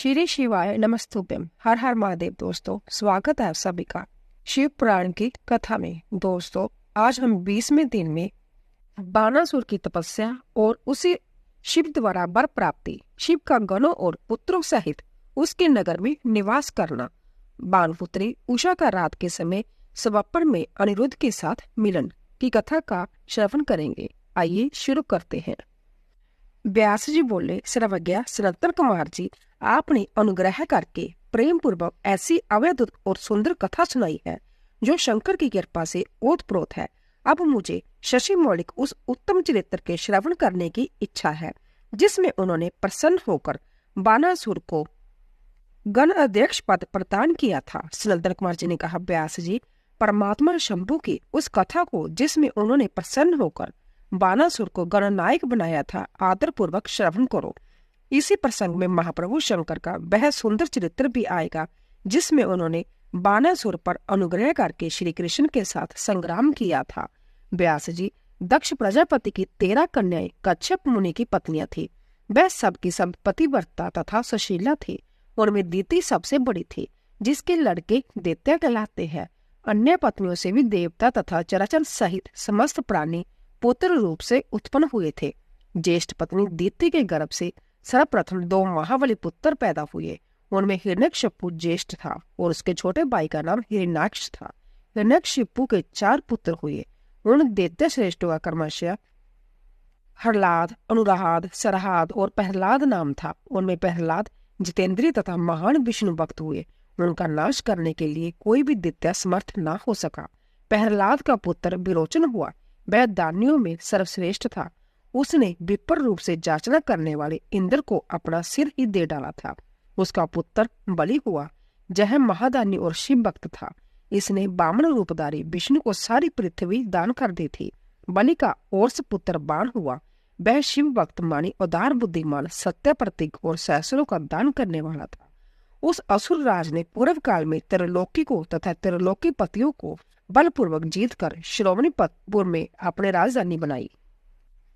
श्री शिवाय नमस्तुभ्यम। हर हर महादेव। दोस्तों, स्वागत है आप सभी का शिव पुराण की कथा में। दोस्तों, आज हम 20वें दिन में बानासुर की तपस्या और उसी शिव द्वारा वर प्राप्ति, शिव का गणों और पुत्रों सहित उसके नगर में निवास करना, बाणपुत्री उषा का रात के समय स्वप्न में अनिरुद्ध के साथ मिलन की कथा का श्रवण करेंगे। आइए शुरू करते हैं। व्यास जी बोले, सर्वज्ञ सनातन कुमार जी, आपने अनुग्रह करके प्रेम पूर्वक ऐसी अवैध और सुंदर कथा सुनाई है जो शंकर की कृपा से ओतप्रोत है। अब मुझे शशि मौलिक उस उत्तम चरित्र के श्रवण करने की इच्छा है जिसमें उन्होंने प्रसन्न होकर बानासुर को गण अध्यक्ष पद प्रदान किया था। सनातन कुमार जी ने कहा, व्यास जी, परमात्मा शंभु की उस कथा को जिसमें उन्होंने प्रसन्न होकर बानासुर को गणनायक बनाया था, आदर पूर्वक श्रवण करो। इसी प्रसंग में महाप्रभु शंकर का वह सुंदर चरित्र भी आएगा जिसमें उन्होंने बानासुर पर अनुग्रह करके श्री कृष्ण के साथ संग्राम किया था। व्यास जी, दक्ष प्रजापति की 13 कन्याएं कच्छप मुनि की पत्नियां थी। वह सबकी सब पतिव्रता तथा सुशीला थी। उनमें दीति सबसे बड़ी थी, जिसके लड़के दैत्य कहलाते हैं। अन्य पत्नियों से भी देवता तथा चराचर सहित समस्त प्राणी पुत्र रूप से उत्पन्न हुए थे। ज्येष्ठ पत्नी दीति के गर्भ से सर्वप्रथम 2 महाबली पुत्र पैदा हुए। उनमें हिरण्यकशिपु ज्येष्ठ था और उसके छोटे भाई का नाम हिरण्याक्ष था। हिरण्यकशिपु के 4 पुत्र हुए। उन दैत्य श्रेष्ठों का क्रमशः हरलाद, अनुराध, सरहाद और प्रहलाद नाम था। उनमें प्रहलाद जितेंद्रिय तथा महान विष्णु भक्त हुए। उनका नाश करने के लिए कोई भी दैत्य समर्थ न हो सका। प्रहलाद का पुत्र विरोचन हुआ। वह दानियों में सर्वश्रेष्ठ था। उसने विपर रूप से जांचना करने वाले इंद्र को अपना सिर ही दे डाला था। उसका पुत्र बलि हुआ। यह महादानी और शिव भक्त था। इसने बामन रूपधारी विष्णु को सारी पृथ्वी दान कर दी थी। बलि का और पुत्र बाण हुआ। वह शिव भक्त मानी, उदार, बुद्धिमान, सत्य प्रतीक और सहस्रों का दान करने वाला था। उस असुर राज ने पूर्व काल में त्रिलोकी को तथा त्रिलोकी पतियों को बलपूर्वक जीतकर श्रोमणीपुर में अपने राजधानी बनाई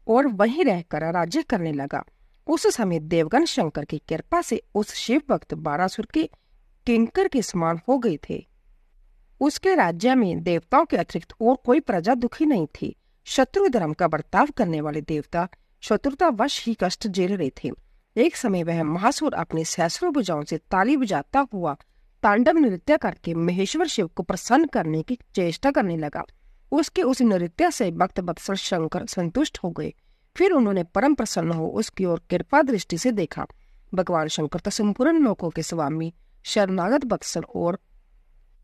और वहीं रहकर राज्य करने लगा। उस समय देवगण शंकर की कृपा से उस शिव भक्त बानासुर के किंकर के समान हो गए थे। उसके राज्य में देवताओं के अतिरिक्त और कोई प्रजा दुखी नहीं थी। शत्रु धर्म का बर्ताव करने वाले देवता शत्रुतावश ही कष्ट झेल रहे थे। एक समय वह महासुर अपने सहस्रों भुजाओं से ताली बजाता हुआ तांडव नृत्य करके महेश्वर शिव को प्रसन्न करने की चेष्टा करने लगा। उसके उस नृत्य से भक्त वत्सल शंकर संतुष्ट हो गए। फिर उन्होंने परम प्रसन्न हो उसकी ओर कृपा दृष्टि से देखा। भगवान शंकर तो संपूर्ण लोकों के स्वामी, शरणागत वत्सल और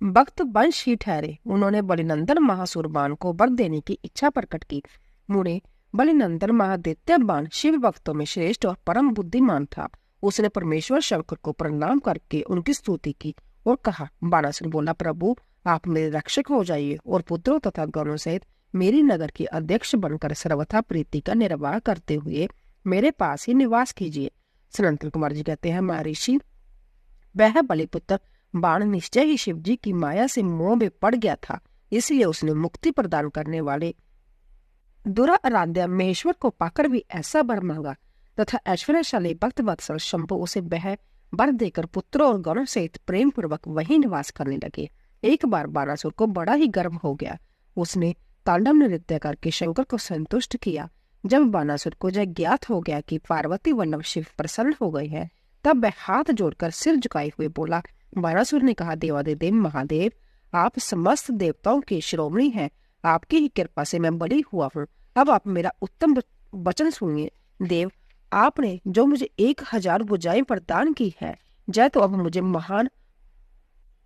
भक्त वंश ही ठहरे। उन्होंने बलिनंदन महासुर बाण को वर देने की इच्छा प्रकट की। मुने बलिनंदन महादैत्य बाण शिव भक्तों में श्रेष्ठ और परम बुद्धिमान था। उसने परमेश्वर शंकर को प्रणाम करके उनकी स्तुति की और कहा, बानासुर बोला, प्रभु, आप मेरे रक्षक हो जाइए और पुत्रों तथा गणों सहित मेरी नगर के अध्यक्ष बनकर सर्वथा प्रीति का निर्वाह करते हुए मेरे पास ही निवास कीजिए। सनातन कुमार जी कहते हैं, महर्षि, वह बलिपुत्र बाण निश्चय ही शिव जी की माया से मोह में पड़ गया था। इसलिए उसने मुक्ति प्रदान करने वाले दुराराध्य महेश्वर को पाकर भी ऐसा वर मांगा तथा ऐश्वर्यशाली भक्त वत्सल शंभु उसे वह वर देकर पुत्रों और गणों सहित प्रेम पूर्वक वहीं निवास करने लगे। एक बार बानासुर को बड़ा ही गर्व हो गया। उसने तांडव नृत्य करके शंकर को संतुष्ट किया। जब बानासुर को यह ज्ञात हो गया कि पार्वती वल्लभ शिव प्रसन्न हो गए हैं, तब वह हाथ जोड़कर सिर झुकाए हुए बोला। बानासुर ने कहा, देवादिदेव महादेव, आप समस्त देवताओं के शिरोमणि हैं। आपकी ही कृपा से मैं बलि हुआ हूँ। अब आप मेरा उत्तम वचन सुनिए। देव, आपने जो मुझे 1000 भुजाएं प्रदान की है, जय तो अब मुझे महान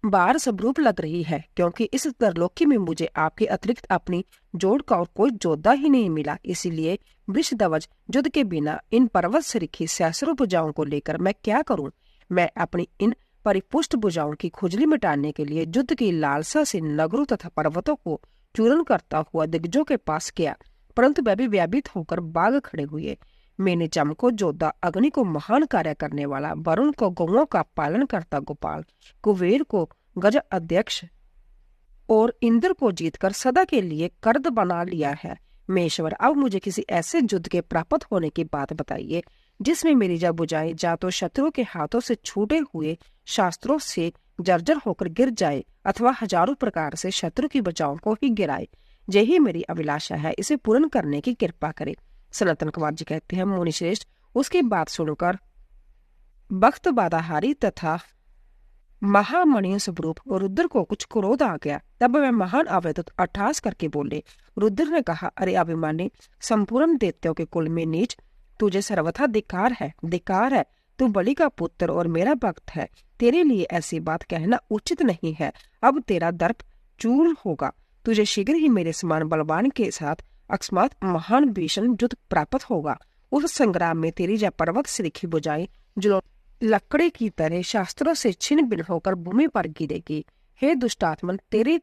बार स्वरूप लग रही है, क्योंकि इस त्रिलोकी में मुझे आपके अतिरिक्त अपनी जोड़ का और कोई जोधा ही नहीं मिला। इसीलिए वृषध्वज युद्ध के बिना इन पर्वत सरीखी सहस्रों भुजाओं को लेकर मैं क्या करूं? मैं अपनी इन परिपुष्ट भुजाओं की खुजली मिटाने के लिए युद्ध की लालसा से नगरों तथा पर्वतों को चूर्ण करता हुआ दिग्गजों के पास गया, परंतु वह भी व्यापित होकर बाग खड़े हुए। मैंने जम को जोधा, अग्नि को महान कार्य करने वाला, वरुण को गौओं का पालन करता गोपाल, कुबेर को गज अध्यक्ष और इंद्र को जीतकर सदा के लिए कर्द बना लिया है। मेश्वर, अब मुझे किसी ऐसे युद्ध के प्राप्त होने की बात बताइए जिसमें मेरी जब बुझाई जा तो शत्रु के हाथों से छूटे हुए शास्त्रों से जर्जर होकर गिर जाए अथवा हजारों प्रकार से शत्रु की बचाव को ही गिराए। यही मेरी अभिलाषा है, इसे पूर्ण करने की कृपा करे। सनातन कुमार जी कहते हैं, मुनि श्रेष्ठ उसकी बात सुनकर भक्त बाधाहारी तथा महामणि स्वरूप रुद्र को कुछ क्रोध आ गया। तब वह महान अवधूत अट्टहास करके बोले। रुद्र ने कहा, अरे अभिमानी, संपूर्ण दैत्यों के कुल में नीच, तुझे सर्वथा धिक्कार है, धिक्कार है। तू बलि का पुत्र और मेरा भक्त है, तेरे लिए ऐसी बात कहना उचित नहीं है। अब तेरा दर्प चूर होगा। तुझे शीघ्र ही मेरे समान बलवान के साथ अकस्मात महान भीषण युद्ध प्राप्त होगा। उस संग्राम में तेरी जय पर्वत से लिखी बुझाई जो लकड़ी की तरह शास्त्रों से छिन्न भिन्न होकर भूमि पर गिरेगी। हे दुष्टात्मन, तेरे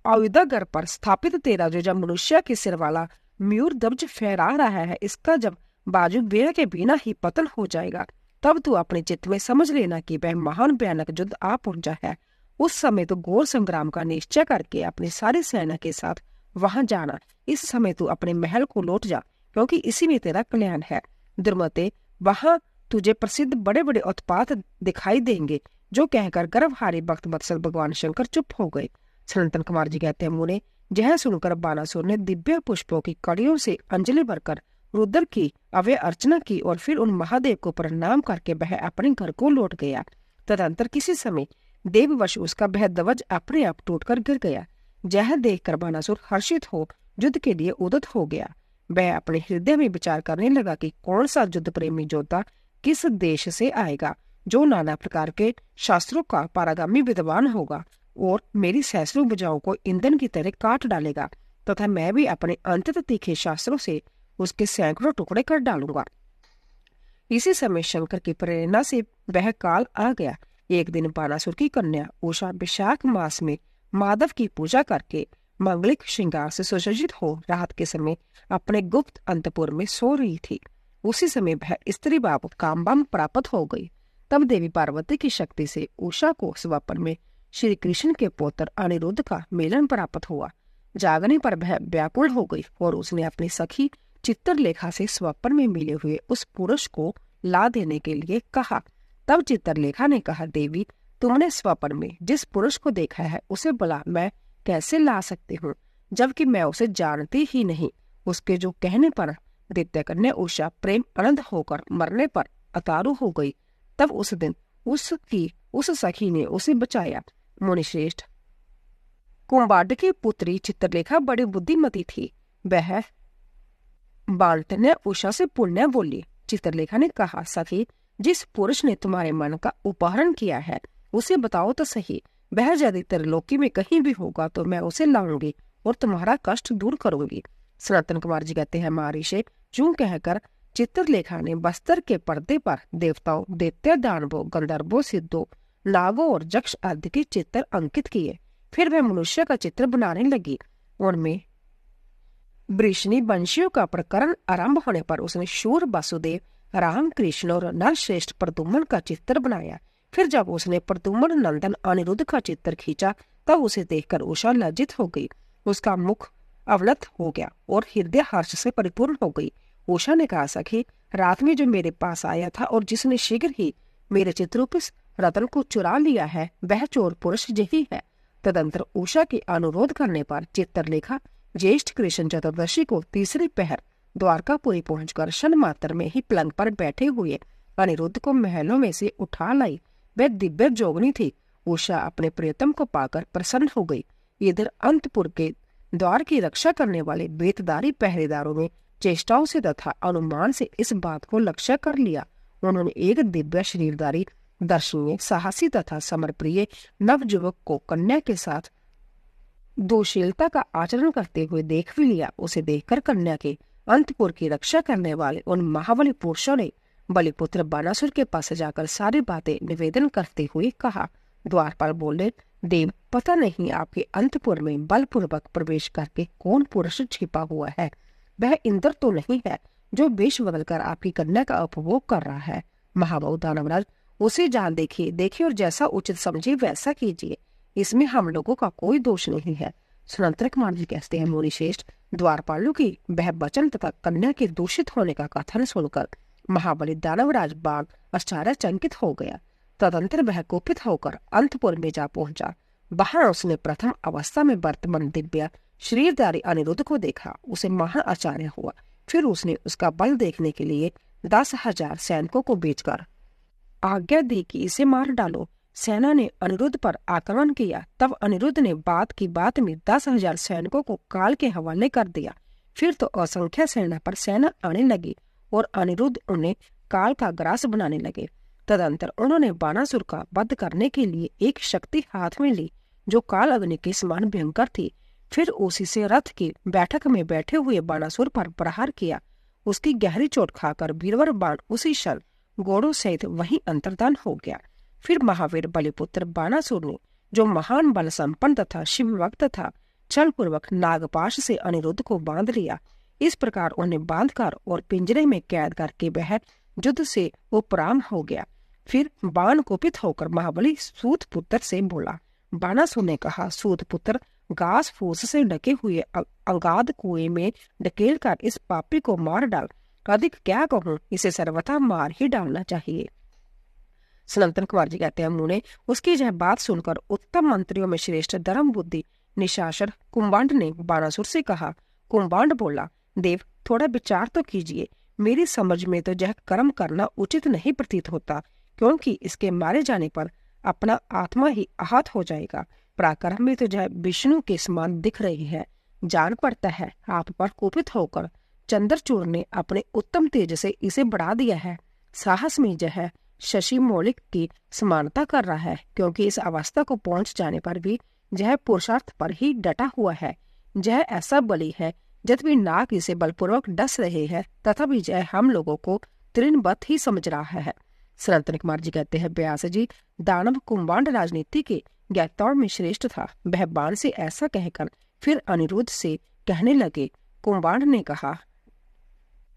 आयुधागर पर स्थापित तेरा जो जब मनुष्य के सिर वाला मयूर दब्ज फहरा रहा है, इसका जब बाजू व्यय के बिना ही पतन हो जाएगा, तब तू अपने चित्त में समझ लेना कि वह महान भयानक युद्ध आ पहुंचा है। उस समय तो घोर संग्राम का निश्चय करके अपनी सारी सेना के साथ वहां जाना। इस समय तू अपने महल को लौट जा, क्योंकि इसी में तेरा कल्याण है। दुर्मते, वहां तुझे प्रसिद्ध बड़े बड़े उत्पात दिखाई देंगे। जो कहकर गर्भहारी भक्त वत्सल भगवान शंकर चुप हो गए। सनातन कुमार जी कहते हैं, मुने, यह सुनकर बानासुर ने दिव्य पुष्पों की कड़ियों से अंजलि भरकर रुद्र की अव्यय अर्चना की और फिर उन महादेव को प्रणाम करके वह अपने घर को लौट गया। तदंतर किसी समय देववश उसका वह ध्वज अपने आप टूटकर गिर गया। यह देखकर बानासुर हर्षित हो युद्ध के लिए उद्यत हो गया। वह अपने हृदय में विचार करने लगा कि कौन सा युद्ध प्रेमी योद्धा किस देश से आएगा, जो नाना प्रकार के शास्त्रों का पारगामी विद्वान होगा और मेरी सैसलू भुजाओं को ईंधन की तरह काट डालेगा, तथा मैं भी अपने अंतत तीखे शास्त्रों से उसके सैकड़ों टुकड़े कर डालूंगा। इसी समय शंकर की प्रेरणा से वह काल आ गया। एक दिन बानासुर की कन्या उषा विशाख मास में माधव की पूजा करके मंगलिक श्रृंगार से सुसज्जित हो रात के समय अपने गुप्त अंतपुर में सो रही थी। उसी समय वह स्त्री बाप कामबाम प्राप्त हो गई। तब देवी पार्वती की शक्ति से उषा को स्वप्न में श्री कृष्ण के पुत्र अनिरुद्ध का मिलन प्राप्त हुआ। जागने पर वह व्याकुल हो गई और उसने अपनी सखी चित्रलेखा से स्वप्न में मिले हुए उस पुरुष को ला देने के लिए कहा। तब चित्रलेखा ने कहा, देवी, तुमने स्वप्न में जिस पुरुष को देखा है उसे बुला मैं कैसे ला सकती हूँ, जबकि मैं उसे जानती ही नहीं। उसके जो कहने पर दैत्य कन्या उषा प्रेम अनंत होकर मरने पर अतारु हो गई। तब उस दिन उस सखी ने उसे बचाया। मुनिश्रेष्ठ, कुंभाड की पुत्री चित्रलेखा बड़ी बुद्धिमती थी। वह बालतन्या उषा से पुण्य बोली। चित्रलेखा ने कहा, सखी, जिस पुरुष ने तुम्हारे मन का उपहरण किया है उसे बताओ तो सही। वह यदि त्रिलोकी में कहीं भी होगा तो मैं उसे लाऊंगी और तुम्हारा कष्ट दूर करूंगी। सनातन कुमार जी कहते हैं, महर्षि, यूं कहकर चित्रलेखा ने बस्तर के पर्दे पर देवताओं, दैत्य, दानवों, गंधर्वों, सिद्धों, नागों और यक्ष आदि के चित्र अंकित किए। फिर वह मनुष्य का चित्र बनाने लगी। उनमें वृष्णि वंशियों का प्रकरण आरंभ होने पर उसने शूर, वासुदेव, राम, कृष्ण और नरश्रेष्ठ प्रद्युम्न का चित्र बनाया। फिर जब उसने प्रद्युम्न नंदन अनिरुद्ध का चित्र खींचा तब उसे देखकर उषा लज्जित हो गई। उसका मुख अवलत हो गया और हृदय हर्ष से परिपूर्ण हो गई। उषा ने कहा, सखी, रात में जो मेरे पास आया था और जिसने शीघ्र ही मेरे चित्रोपिस रतन को चुरा लिया है, वह चोर पुरुष यही है। तदंतर उषा के अनुरोध करने पर चित्रलेखा ज्येष्ठ कृष्ण चतुर्दशी को तीसरे पहर द्वारकापुरी पहुंचकर क्षण मात्र में ही पलंग पर बैठे हुए अनिरुद्ध को महलों में से उठा लाई। वह दिव्य जोगनी थी। उषा अपने प्रियतम को पाकर प्रसन्न हो गई। इधर अंतपुर के द्वार की रक्षा करने वाले बेतदारी पहरेदारों ने चेष्टाओं से तथा अनुमान से इस बात को लक्ष्य कर लिया। उन्होंने एक दिव्य शरीरधारी, दर्शनीय, साहसी तथा समरप्रिय नवयुवक को कन्या के साथ दोशीलता का आचरण करते हुए देख भी लिया। उसे देखकर कन्या के अंतपुर की रक्षा करने वाले उन महाबली पुरुषों ने बलिपुत्र बानासुर के पास जाकर सारी बातें निवेदन करते हुए कहा। द्वारपाल बोले, देव, पता नहीं आपके अंतपुर में बलपूर्वक प्रवेश करके कौन पुरुष छिपा हुआ है। वह इंद्र तो नहीं है जो वेश बदलकर आपकी कन्या का उपभोग कर रहा है। महाबाहु दानवराज, उसे जान देखिए और जैसा उचित समझे वैसा कीजिए। इसमें हम लोगों का कोई दोष नहीं है। सनातन कुमार जी कहते हैं, मुनिश्रेष्ठ, द्वारपालों की वह वचन तथा कन्या के दूषित होने का कथन सुनकर महाबली दानवराज बाण आश्चर्यचकित हो गया। तदंतर वह कुपित होकर अंतपुर में जा पहुंचा। वहां उसने प्रथम अवस्था में वर्तमान दिव्य शरीरधारी अनिरुद्ध को देखा। उसे महान आश्चर्य हुआ। फिर उसने उसका बल देखने के लिए 10,000 सैनिकों को भेजकर आज्ञा दी कि इसे मार डालो। सेना ने अनिरुद्ध पर आक्रमण किया। तब अनिरुद्ध ने बात की बात में 10,000 सैनिकों को काल के हवाले कर दिया। फिर तो असंख्य सेना पर सेना आने लगी और अनिरुद्ध उन्हें काल का ग्रास बनाने लगे। तदंतर उन्होंने बाणासुर का वध करने के लिए एक शक्ति हाथ में ली जो काल अग्नि के समान भयंकर थी। फिर उसी से रथ की बैठक में बैठे हुए बाणासुर पर प्रहार किया। उसकी गहरी चोट खाकर वीरवर बाण उसी क्षण घोड़ों सहित वहीं अंतर्धान हो गया। फिर महावीर बलिपुत्र बाणासुर ने, जो महान बल संपन्न तथा शिव भक्त था, छल पूर्वक नागपाश से अनिरुद्ध को बांध लिया। इस प्रकार उन्हें बांधकर और पिंजरे में कैद करके वह युद्ध से उपराम हो गया। फिर बाण कुपित होकर महाबली सूत पुत्र से बोला। बाणासुर ने कहा, सूत पुत्र, घास फूस से ढके हुए अंगाध कुएं में ढकेल कर इस पापी को मार डाल। अधिक क्या कहूं, इसे सर्वथा मार ही डालना चाहिए। सनातन कुमार जी कहते हैं, मुने उसकी यह बात सुनकर उत्तम मंत्रियों में श्रेष्ठ धर्म बुद्धि निशाचर कुंभांड ने बाणासुर से कहा। कुंभांड बोला, देव थोड़ा विचार तो कीजिए। मेरी समझ में तो यह कर्म करना उचित नहीं प्रतीत होता, क्योंकि इसके मारे जाने पर अपना आत्मा ही आहत हो जाएगा। पराक्रम में तो यह विष्णु के समान दिख रही है। जान पड़ता है आप पर कुपित होकर चंद्रचूड़ ने अपने उत्तम तेज से इसे बढ़ा दिया है। साहस में यह शशि मौलिक की समानता कर रहा है, क्योंकि इस अवस्था को पहुंच जाने पर भी यह पुरुषार्थ पर ही डटा हुआ है। यह ऐसा बली है, जब भी नाग इसे बलपूर्वक डस रहे हैं तथा भी यह हम लोगों को तृणवत ही समझ रहा है। सनातन कुमार जी कहते हैं, व्यास जी, दानव कुंभांड राजनीति के ज्ञाताओं में श्रेष्ठ था। वह बाण से ऐसा कहकर फिर अनिरुद्ध से कहने लगे। कुंभांड ने कहा,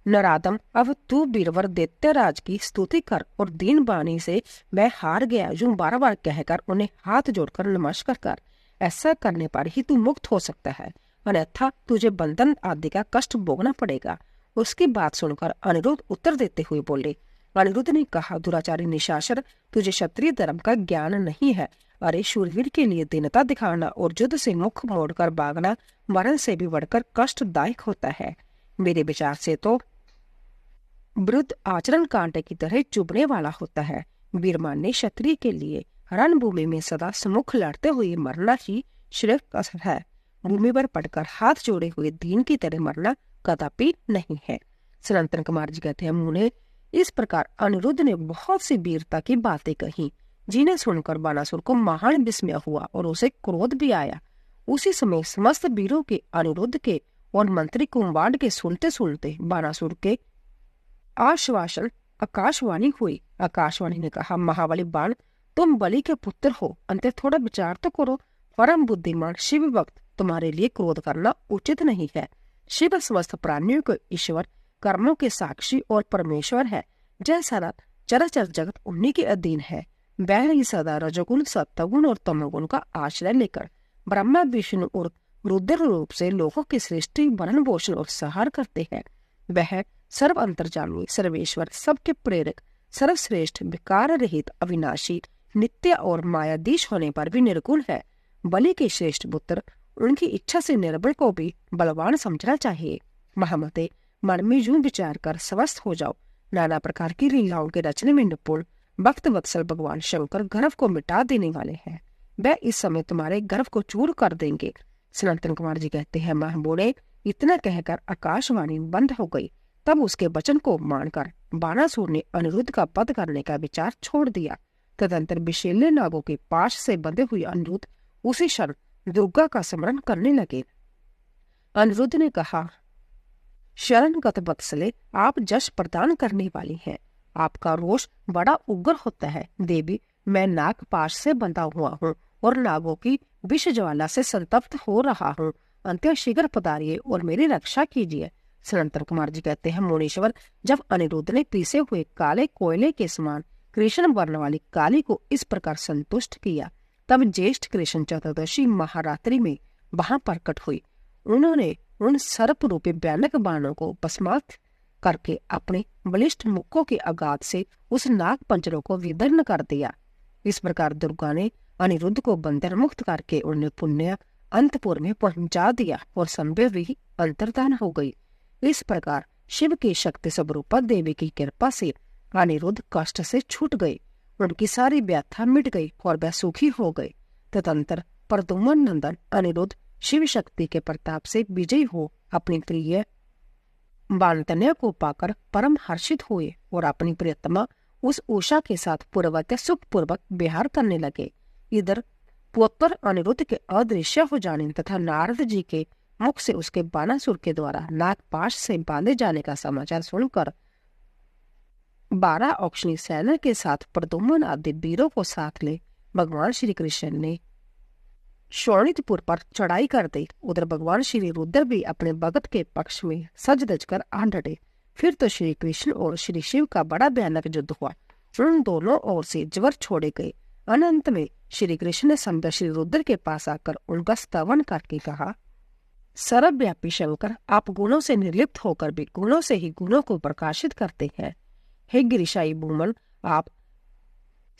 नरादम, अब तू बीरवर दैत्यराज की स्तुति कर और दीन बानी से मैं हार गया यूं बार बार कहकर उन्हें हाथ जोड़कर नमस्कार कर। ऐसा करने पर ही तू मुक्त हो सकता है, अन्यथा तुझे बंधन आदि का कष्ट भोगना पड़ेगा। उसकी बात सुनकर अनिरुद्ध उत्तर देते हुए बोले। अनिरुद्ध ने कहा, दुराचारी निशाचर, तुझे क्षत्रिय धर्म का ज्ञान नहीं है। अरे शूरवीर के लिए दीनता दिखाना और युद्ध से मुख मोड़कर भागना मरण से भी बढ़कर कष्टदायक होता है। मेरे विचार से तो वृद्ध आचरण कांटे की तरह चुभने वाला होता है। वीरमान्य क्षत्रिय के लिए रणभूमि में सदा सम्मुख लड़ते हुए मरना ही श्रेष्ठ है। भूमि पर पड़कर हाथ जोड़े हुए दीन की तरह मरना कदापि नहीं है। सनातन कुमार जी कहते हैं, मुने इस प्रकार अनिरुद्ध ने बहुत सी वीरता की बातें कही, जिन्हें सुनकर बाणासुर को महान विस्मय हुआ और उसे क्रोध भी आया। उसी समय समस्त वीरों के, अनिरुद्ध के और मंत्री कुंभांड के सुनते सुनते बाणासुर के आश्वासन आकाशवाणी हुई। आकाशवाणी ने कहा, महाबली बाण, तुम बलि के पुत्र हो, अंत थोड़ा विचार तो करो। परम बुद्धिमान शिव भक्त, तुम्हारे लिए क्रोध करना उचित नहीं है। शिव समस्त प्राणियों के ईश्वर, कर्मों के साक्षी और परमेश्वर है। जय सारा चराचर जगत उन्हीं के अधीन है। वह ही सदा रजोगुण, सत्वगुण और तमोगुण का आश्रय लेकर ब्रह्मा विष्णु और रुद्र रूप से लोगों की सृष्टि, भरण पोषण और संहार करते हैं। वह सर्व अंतर्जामी, सर्वेश्वर, सबके प्रेरक, सर्वश्रेष्ठ, विकार रहित, अविनाशी, नित्य और मायाधीश होने पर भी निर्गुण है। बलि के श्रेष्ठ पुत्र, उनकी इच्छा से निर्बल को भी बलवान समझना चाहिए। महामते, मन में यूं विचार कर स्वस्थ हो जाओ। नाना प्रकार की लीलाओं के रचने में निपुण भक्त वत्सल भगवान शंकर गर्भ को मिटा देने वाले हैं। वह इस समय तुम्हारे गर्भ को चूर कर देंगे। सनातन कुमार जी कहते हैं, महाबोले, इतना कहकर आकाशवाणी बंद हो गई। तब उसके वचन को मानकर बाणासुर ने अनिरुद्ध का वध करने का विचार छोड़ दिया। तदंतर विषैले नागों के पाश से बंधे हुए अनिरुद्ध उसी क्षण दुर्गा का स्मरण करने लगे। अनिरुद्ध ने कहा, शरणगत वत्सले, आप जश प्रदान करने वाली हैं। आपका रोष बड़ा उग्र होता है। देवी, मैं नाग पाश से बंधा हुआ हूँ और नागों की विष ज्वाला से संतप्त हो रहा हूँ। अंत्य शीघ्र पधारिए और मेरी रक्षा कीजिए। सनातन कुमार जी कहते हैं, मुनीश्वर, जब अनिरुद्ध ने पीसे हुए काले कोयले के समान कृष्ण वर्ण वाली काली को इस प्रकार संतुष्ट किया, तब ज्येष्ठ कृष्ण चतुर्दशी महारात्रि में वहां प्रकट हुई। उन्होंने उन सर्प रूपी भयानक बाणों को भस्मात करके अपने बलिष्ठ मुक्कों के आघात से उस नाग पंजरों को विदीर्ण कर दिया। इस प्रकार दुर्गा ने अनिरुद्ध को बंधन मुक्त करके उन्हें पुण्य अंतपुर में पहुंचा दिया और संभव ही अंतर्धान हो गई। इस प्रकार शिव की शक्ति स्वरूपा देवी की कृपा से अनिरुद्ध कष्ट से छूट गए, उनकी सारी व्यथा मिट गई और वह सुखी हो गए। तदंतर प्रद्युम्न नंदन अनिरुद्ध शिव शक्ति के प्रताप से विजयी हो अपनी प्रिय बाणतन्या को पाकर परम हर्षित हुए और अपनी प्रियतमा उस उषा के साथ पूर्ववत सुखपूर्वक विहार करने लगे। इधर पुत्र अनिरुद्ध के अदृश्य हो जाने तथा नारद जी के मुख से उसके बाणासुर के द्वारा नागपाश से बांधे जाने का समाचार सुनकर 12 औक्षणी सेना के साथ प्रद्युम्न आदि वीरों को साथ ले भगवान श्री कृष्ण ने शोणितपुर पर चढ़ाई कर दी। उधर भगवान श्री रुद्र भी अपने भगत के पक्ष में सज धज कर आ डटे। फिर तो श्री कृष्ण और श्री शिव का बड़ा भयानक युद्ध हुआ। उन दोनों ओर से ज्वर छोड़े गए। अनंत में श्री कृष्ण ने समझा श्री रुद्र के पास आकर उनका स्तवन करके कहा, सर्वव्यापी शंकर, आप गुणों से निर्लिप्त होकर भी गुणों से ही गुणों को प्रकाशित करते हैं। हे गिरिशाई भूमन, आप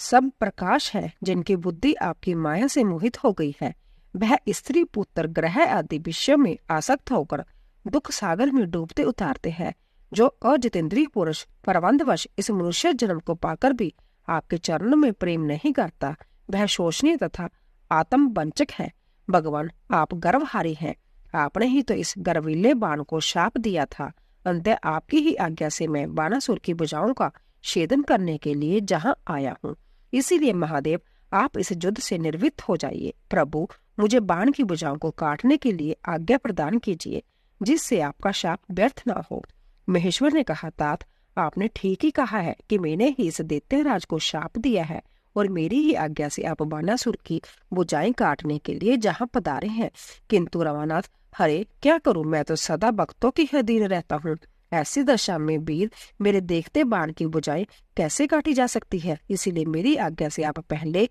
सब प्रकाश है जिनकी बुद्धि आपकी माया से मोहित हो गई है। वह स्त्री पुत्र ग्रह आदि विषयों में आसक्त होकर दुख सागर में डूबते उतारते हैं। जो अजितेंद्रिय पुरुष परवंधवश इस मनुष्य जन्म को पाकर भी आपके चरणों में प्रेम नहीं करता, वह शोषणीय तथा आत्म वंचक है। भगवान, आप गर्वहारी हैं। आपने ही तो इस गर्वीले बाण को शाप दिया था। अंततः आपकी ही आज्ञा से मैं बाणासुर की भुजाओं का छेदन करने के लिए जहां आया हूँ। इसीलिए महादेव, आप इस युद्ध से निर्वृत्त हो जाइए। प्रभु, मुझे बाण की भुजाओं को काटने के लिए आज्ञा प्रदान कीजिए, जिससे आपका शाप व्यर्थ न हो। महेश्वर ने कहा, तात, आपने ठीक ही कहा है कि मैंने ही इस दैत्यराज को शाप दिया है और मेरी ही आज्ञा से आप बाणासुर की भुजाएं काटने के लिए जहां पधारे हैं। किंतु रवानाथ, हरे क्या करूं, मैं तो सदा भक्तों की अधीन रहता हूँ। ऐसी दशा में वीर मेरे देखते बाण की भुजाएं कैसे काटी जा सकती है। इसीलिए मेरी आज्ञा से आप पहले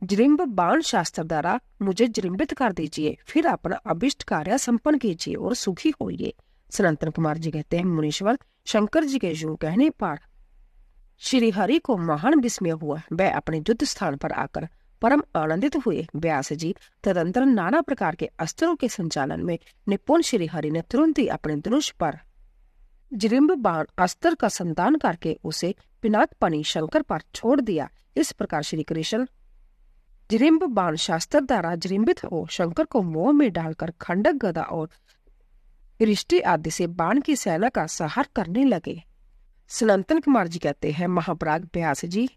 जृंभ बाण शास्त्र द्वारा मुझे जृंभित कर दीजिए, फिर अपना अभिष्ट कार्य संपन्न कीजिए और सुखी होइए। सनातन कुमार जी कहते हैं, मुनीश्वर, शंकर जी के यूं कहने पर श्री हरि को महान विस्मय हुआ। वह अपने युद्ध स्थान पर आकर परम आनंदित हुए। व्यास जी तदंतर नाना प्रकार के अस्त्रों के संचालन में निपुण श्री हरि ने तुरंत ही अपने धनुष पर जृंभ बाण अस्त्र का संतान करके उसे पिनाकपनी शंकर पर छोड़ दिया। इस प्रकार श्री कृष्ण जृंभ बाण शास्त्र द्वारा जृंभित हो शंकर को मोह में डालकर खंडक, गदा और रिष्टि आदि से बाण की सेना का संहार करने लगे। सनातन कुमार जी कहते हैं, महाप्राग व्यास जी,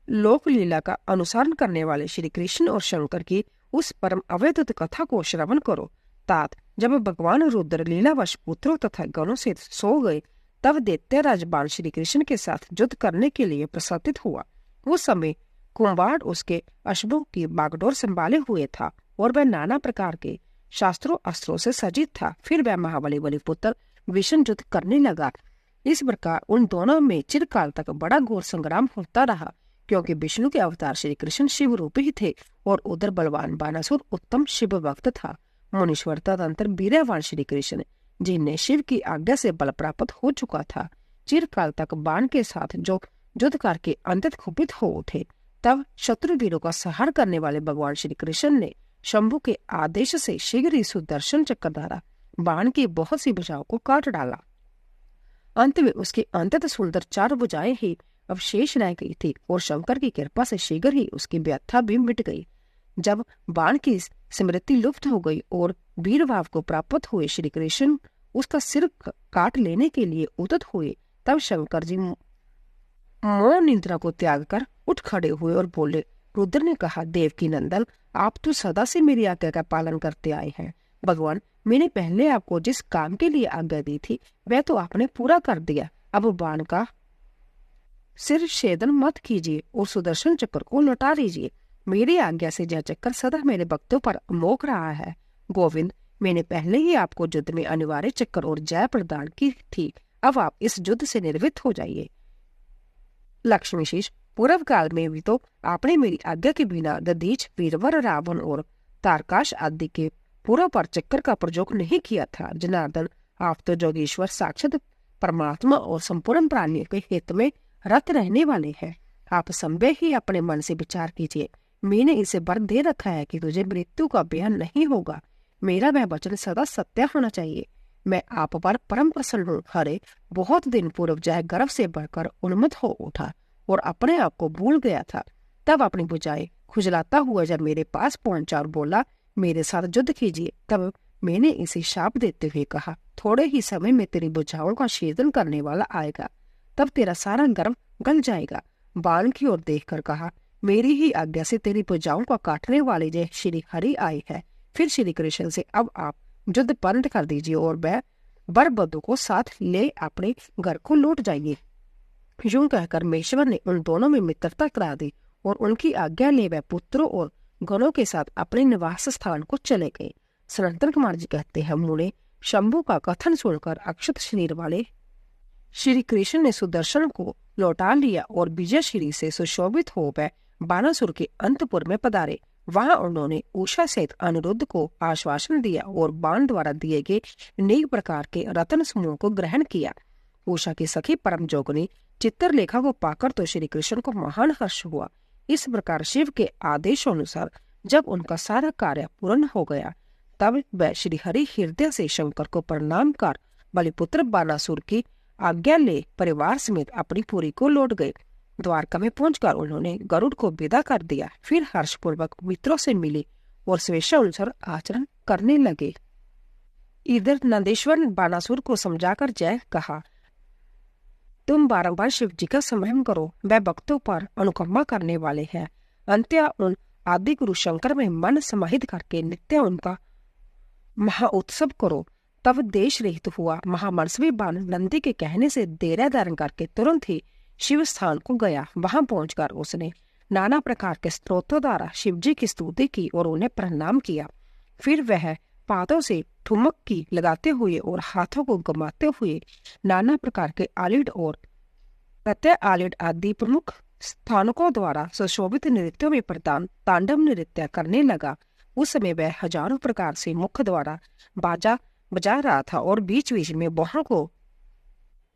लोक लीला का अनुसरण करने वाले श्री कृष्ण और शंकर की उस परम अवैध कथा को श्रवण करो। तात, जब भगवान रुद्र लीलावश पुत्रों तथा गणों से सो गए, तब दैत्यराज बाण श्री कृष्ण के साथ युद्ध करने के लिए प्रसादित हुआ। उस समय कुंभार उसके अश्वों की बागडोर संभाले हुए था और वह नाना प्रकार के शास्त्रों अस्त्रों से सज्जित था। फिर वह महाबली बलिपुत्र भीषण युद्ध करने लगा। इस प्रकार उन दोनों में चिरकाल तक बड़ा घोर संग्राम होता रहा, क्योंकि विष्णु के अवतार श्री कृष्ण शिव रूपी ही थे और उधर बलवान बाणासुर उत्तम शिव भक्त था। मुनीश्वर तदंतर वीरवान श्री कृष्ण, जिन्हें शिव की आज्ञा से बल प्राप्त हो चुका था, चिरकाल तक बाण के साथ जो युद्ध करके अंतत कुपित हो उठे। तब शत्रु वीरों का संहार करने वाले भगवान श्री कृष्ण ने शंभु के आदेश से शीघ्र ही सुदर्शन चक्र द्वारा बाण की बहुत सी भुजाओं को काट डाला। अंत में उसकी अंततः सुंदर 4 भुजाएं ही अवशेष रह गई थी और शंकर की कृपा से शीघ्र ही उसकी व्यथा भी मिट गई। जब बाण की स्मृति लुप्त हो गई और वीर भाव को प्राप्त हुए श्री कृष्ण उसका सिर काट लेने के लिए उद्यत हुए, तब शंकर जी मोह निद्रा को त्याग कर उठ खड़े हुए और बोले। रुद्र ने कहा, देवकी नंदन, आप तो सदा से मेरी आज्ञा का पालन करते आए हैं। भगवान, मैंने पहले आपको जिस काम के लिए आज्ञा दी थी वह तो आपने पूरा कर दिया। अब बाण का सिर छेदन मत कीजिए और सुदर्शन चक्र को लौटा दीजिए। मेरी आज्ञा से यह चक्कर सदा मेरे भक्तों पर अमोघ रहा है। गोविंद, मैंने पहले ही आपको युद्ध में अनिवार्य चक्कर और जय प्रदान की थी। अब आप इस युद्ध से निर्वृत्त हो जाइए। लक्ष्मीशीष, पूर्व काल में भी तो आपने मेरी आज्ञा के बिना दधीच, वीरवर, रावण और तारकाश आदि के पूर्व पर चक्कर का प्रयोग नहीं किया था। जनार्दन, आप तो जोगेश्वर साक्षात परमात्मा और संपूर्ण प्राणियों के हित में रत रहने वाले हैं। आप संभव ही अपने मन से विचार कीजिए। मैंने इसे वर दे रखा है कि तुझे मृत्यु का भय नहीं होगा। मेरा वह वचन सदा सत्य होना चाहिए। मैं आप पर परम प्रसन्न हूँ। हरे बहुत दिन पूर्व जय गर्व से बढ़कर उन्मत्त हो उठा और अपने आप को भूल गया था। तब अपनी बुझाई खुजलाता हुआ जब मेरे पास पहुंचा और बोला, मेरे साथ युद्ध कीजिए। तब मैंने इसे शाप देते हुए कहा, थोड़े ही समय में तेरी बुझाओं का छेदन करने वाला आएगा, तब तेरा सारा गर्व गल जाएगा। बाण की ओर देखकर कहा, मेरी ही आज्ञा से तेरी बुझाओं का काटने वाले जय श्री हरि आए है। फिर श्री कृष्ण से, अब आप युद्ध बंद कर दीजिए और वह बरबद्धों को साथ ले अपने घर को लौट जाइए। यूं कहकर मेश्वर ने उन दोनों में मित्रता करा दी और उनकी आज्ञा ले वह पुत्रों और गणों के साथ अपने निवास स्थान को चले गए। सनातन कुमार जी कहते हैं, मुने शंभु का कथन सुनकर अक्षत शरीर वाले श्री कृष्ण ने सुदर्शन को लौटा लिया और विजय श्री से सुशोभित हो वह बानासुर के अंतपुर में पधारे। वहां उन्होंने उषा सहित अनिरुद्ध को आश्वासन दिया और बाण द्वारा दिए गए अनेक प्रकार के रत्न समूह को ग्रहण किया। उषा की सखी परम जोगनी चित्रलेखा को पाकर तो श्री कृष्ण को महान हर्ष हुआ। इस प्रकार शिव के आदेशानुसार जब उनका सारा कार्य पूर्ण हो गया, तब वह श्री हरि हृदय से शंकर को प्रणाम कर बलिपुत्र बानासुर की आज्ञा ले परिवार समेत अपनी पुरी को लौट गए। द्वारका में पहुंचकर उन्होंने गरुड़ को विदा कर दिया। फिर हर्षपूर्वक मित्रों से मिले और स्वेच्छानुसार आचरण करने लगे। इधर नंदेश्वर ने बानासुर को समझाकर जय कहा, तुम बारंबार शिव जी का स्मरण करो, वह भक्तों पर अनुकंपा करने वाले हैं। अंत्य उन आदि गुरु शंकर में मन समाहित करके नित्य उनका महाउत्सव करो। तब देश रहित हुआ महामनस्वी बाण नंदी के कहने से डेरा धारण करके तुरंत ही शिव स्थान को गया। वहां पहुंचकर उसने नाना प्रकार के स्तोत्रों द्वारा शिव जी की स्तुति की और उन्हें प्रणाम किया। फिर वह पादों से ठुमक की लगाते हुए और हाथों को घुमाते हुए नाना प्रकार के आलिड और प्रत्यय आलिड आदि प्रमुख स्थानकों द्वारा सुशोभित नृत्यों में प्रदान तांडव नृत्य करने लगा। उस समय वह हजारों प्रकार से मुख द्वारा बाजा बजा रहा था और बीच बीच में बाहों को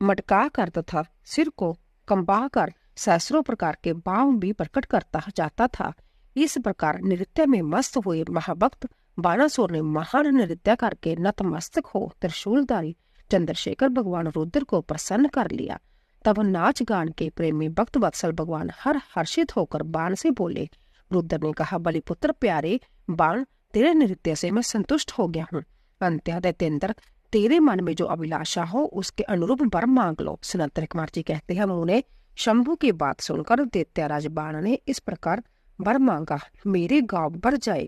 मटका कर तथा सिर को कंबा कर सहस्रों प्रकार के भाव भी प्रकट करता जाता था। इस प्रकार नृत्य में मस्त हुए महाभक्त बानासुर ने महान नृत्य करके नतमस्तक हो त्रिशूलधारी चंद्रशेखर भगवान रुद्र को प्रसन्न कर लिया। तब नाच गान के प्रेमी भक्त वत्सल भगवान हर्षित होकर बाण से बोले। रुद्र ने कहा, बलिपुत्र प्यारे बाण, तेरे नृत्य से मैं संतुष्ट हो गया हूँ। अंत्यादेतेंद्र, तेरे मन में जो अभिलाषा हो उसके अनुरूप वर मांग लो। सनातन कुमार जी कहते हैं, मुने शंभु की बात सुनकर दैत्यराज बाण ने इस प्रकार वर मांगा, मेरे गांव भर जाए,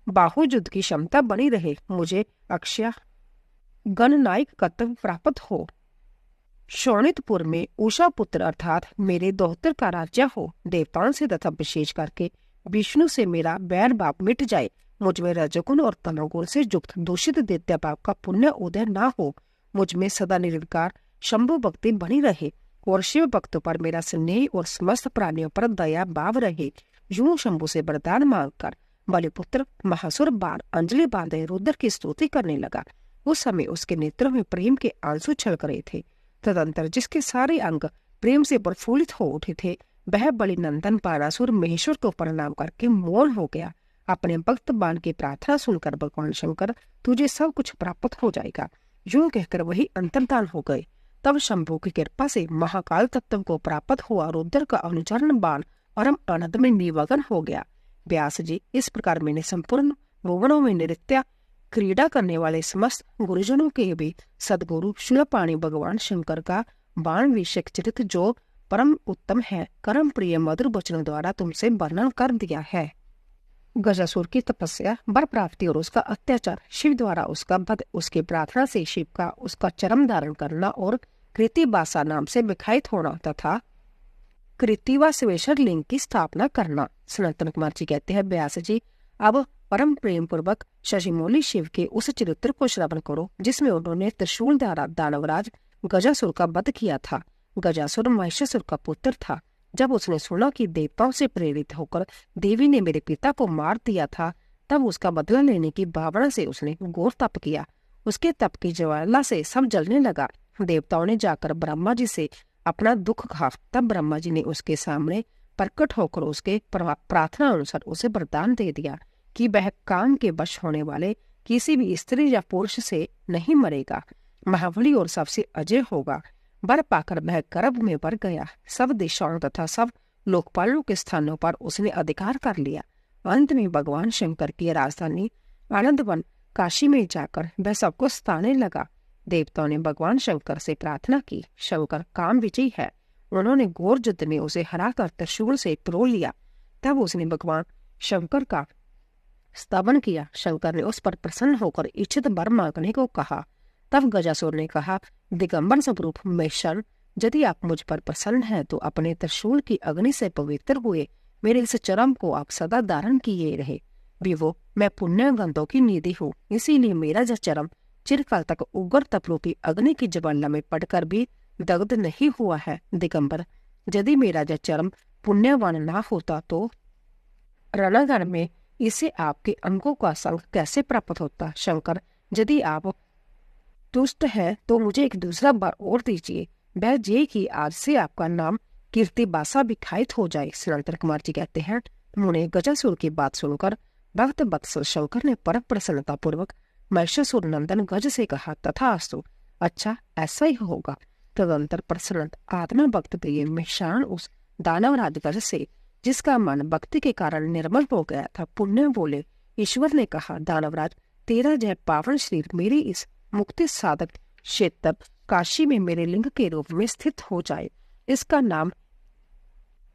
बाहु युद्ध की क्षमता बनी रहे, मुझे अक्षय गणनायक कर्तव्य प्राप्त हो, शोणितपुर में उषा पुत्र अर्थात मेरे दोहतर का राज्य हो, देवताओं से तथा विशेष करके विष्णु से मेरा बैर बाप मिट जाए, मुझ में रजोगुण और तमोगुण से युक्त दूषित दैत्य बाप का पुण्य उदय न हो, मुझ में सदा निर्विकार शंभु भक्ति बनी रहे और शिव भक्तों पर मेरा स्नेह और समस्त प्राणियों पर दया भाव रहे। यूं शंभु से वरदान मांगकर बलिपुत्र महासुर बाण अंजलि बांधे रुद्र की स्तुति करने लगा। उस समय उसके नेत्रों में प्रेम के आंसू छलक रहे थे। तदंतर जिसके सारे अंग प्रेम से प्रफुल्लित हो उठे थे, वह बलि नंदन बाणासुर महेश्वर को प्रणाम करके मौन हो गया। अपने भक्त बाण की प्रार्थना सुनकर भगवान शंकर, तुझे सब कुछ प्राप्त हो जाएगा, यूं कहकर वही अंतर्धान हो गए। तब शंभु की कृपा से महाकाल तत्व को प्राप्त हुआ रुद्र का अनुचरण बाण परम आनंद में निमग्न हो गया। व्यास जी, इस प्रकार मैंने संपूर्ण भुवनों में नृत्य क्रीड़ा करने वाले समस्त गुरुजनों के भी सदगुरु शूलपाणि भगवान शंकर का बाण विषयक चरित्र जो परम उत्तम है, कर्म प्रिय मधुर वचनों द्वारा तुमसे वर्णन कर दिया है। गजासुर की तपस्या, वर प्राप्ति और उसका अत्याचार, शिव द्वारा उसका वध, उसकी प्रार्थना से शिव का उसका चरम धारण करना और कृतिबासा नाम से विखायित होना तथा कृतिवा शिवेश्वर लिंग की स्थापना करना। सनातन कुमार जी कहते हैं, व्यास जी, अब परम प्रेम पूर्वक शशिमौली शिव के उस चरित्र को श्रवण करो जिसमें उन्होंने त्रिशूल द्वारा दानवराज गजासुर का वध किया था। गजासुर महिषासुर का पुत्र था। जब उसने सुना कि देवताओं से प्रेरित होकर देवी ने मेरे पिता को मार दिया था, तब उसका बदला लेने की भावना से उसने घोर तप किया। उसके तप की ज्वाला से सब जलने लगा। देवताओं ने जाकर ब्रह्मा जी से अपना दुख कहा। तब ब्रह्मा जी ने उसके सामने प्रकट होकर उसके प्रार्थना अनुसार उसे वरदान दे दिया कि वह काम के वश होने वाले किसी भी स्त्री या पुरुष से नहीं मरेगा, महाबली और सबसे अजय होगा। वर पाकर वह गर्भ में बढ़ गया। सब दिशाओं तथा सब लोकपालों के स्थानों पर उसने अधिकार कर लिया। अंत में भगवान शंकर की राजधानी आनंदवन काशी में जाकर वह सबको सताने लगा। देवताओं ने भगवान शंकर से प्रार्थना की। शंकर काम विजयी है। उन्होंने घोर युद्ध में उसे हराकर त्रिशूल से पिरो लिया। तब उसने भगवान शंकर का स्तवन किया। शंकर ने उस पर प्रसन्न होकर इच्छित वर मांगने को कहा। तब गजासुर ने कहा, दिगंबर स्वरूप महेश्वर, यदि आप मुझ पर प्रसन्न हैं तो अपने त्रिशूल की अग्नि से पवित्र हुए मेरे इस चरम को आप सदा धारण किए रहे। विवो, मैं पुण्य गंधों की निधि हूँ, इसीलिए मेरा यह चरम चिरकाल तक उग्र तपरूपी अग्नि की ज्वाला में पड़कर भी दग्ध नहीं हुआ है। दिगंबर, यदि मेरा यह चरम पुण्यवान ना होता तो रणांगण में इसे आपके अंगों का संग कैसे प्राप्त होता। शंकर, यदि आप तुष्ट है तो मुझे एक दूसरा बार और दीजिए, वह जे कि आज से आपका नाम कीर्तिबासा विख्यात हो जाए। सनातन कुमार जी कहते हैं, मुने गजासुर की बात सुनकर भक्त वत्सल शंकर ने परम प्रसन्नता पूर्वक महिषासुर नंदन गज से कहा, तथास्तु, अच्छा ऐसा ही होगा। तदंतर प्रसन्न आत्मा भक्त प्रिय महिषाण उस दानवराज गज से, जिसका मन भक्ति के कारण निर्मल हो गया था, पुण्य बोले। ईश्वर ने कहा, दानवराज, तेरा जय पावन शरीर मेरी इस मुक्ति साधक क्षेत्र काशी में मेरे लिंग के रूप में स्थित हो जाए। इसका नाम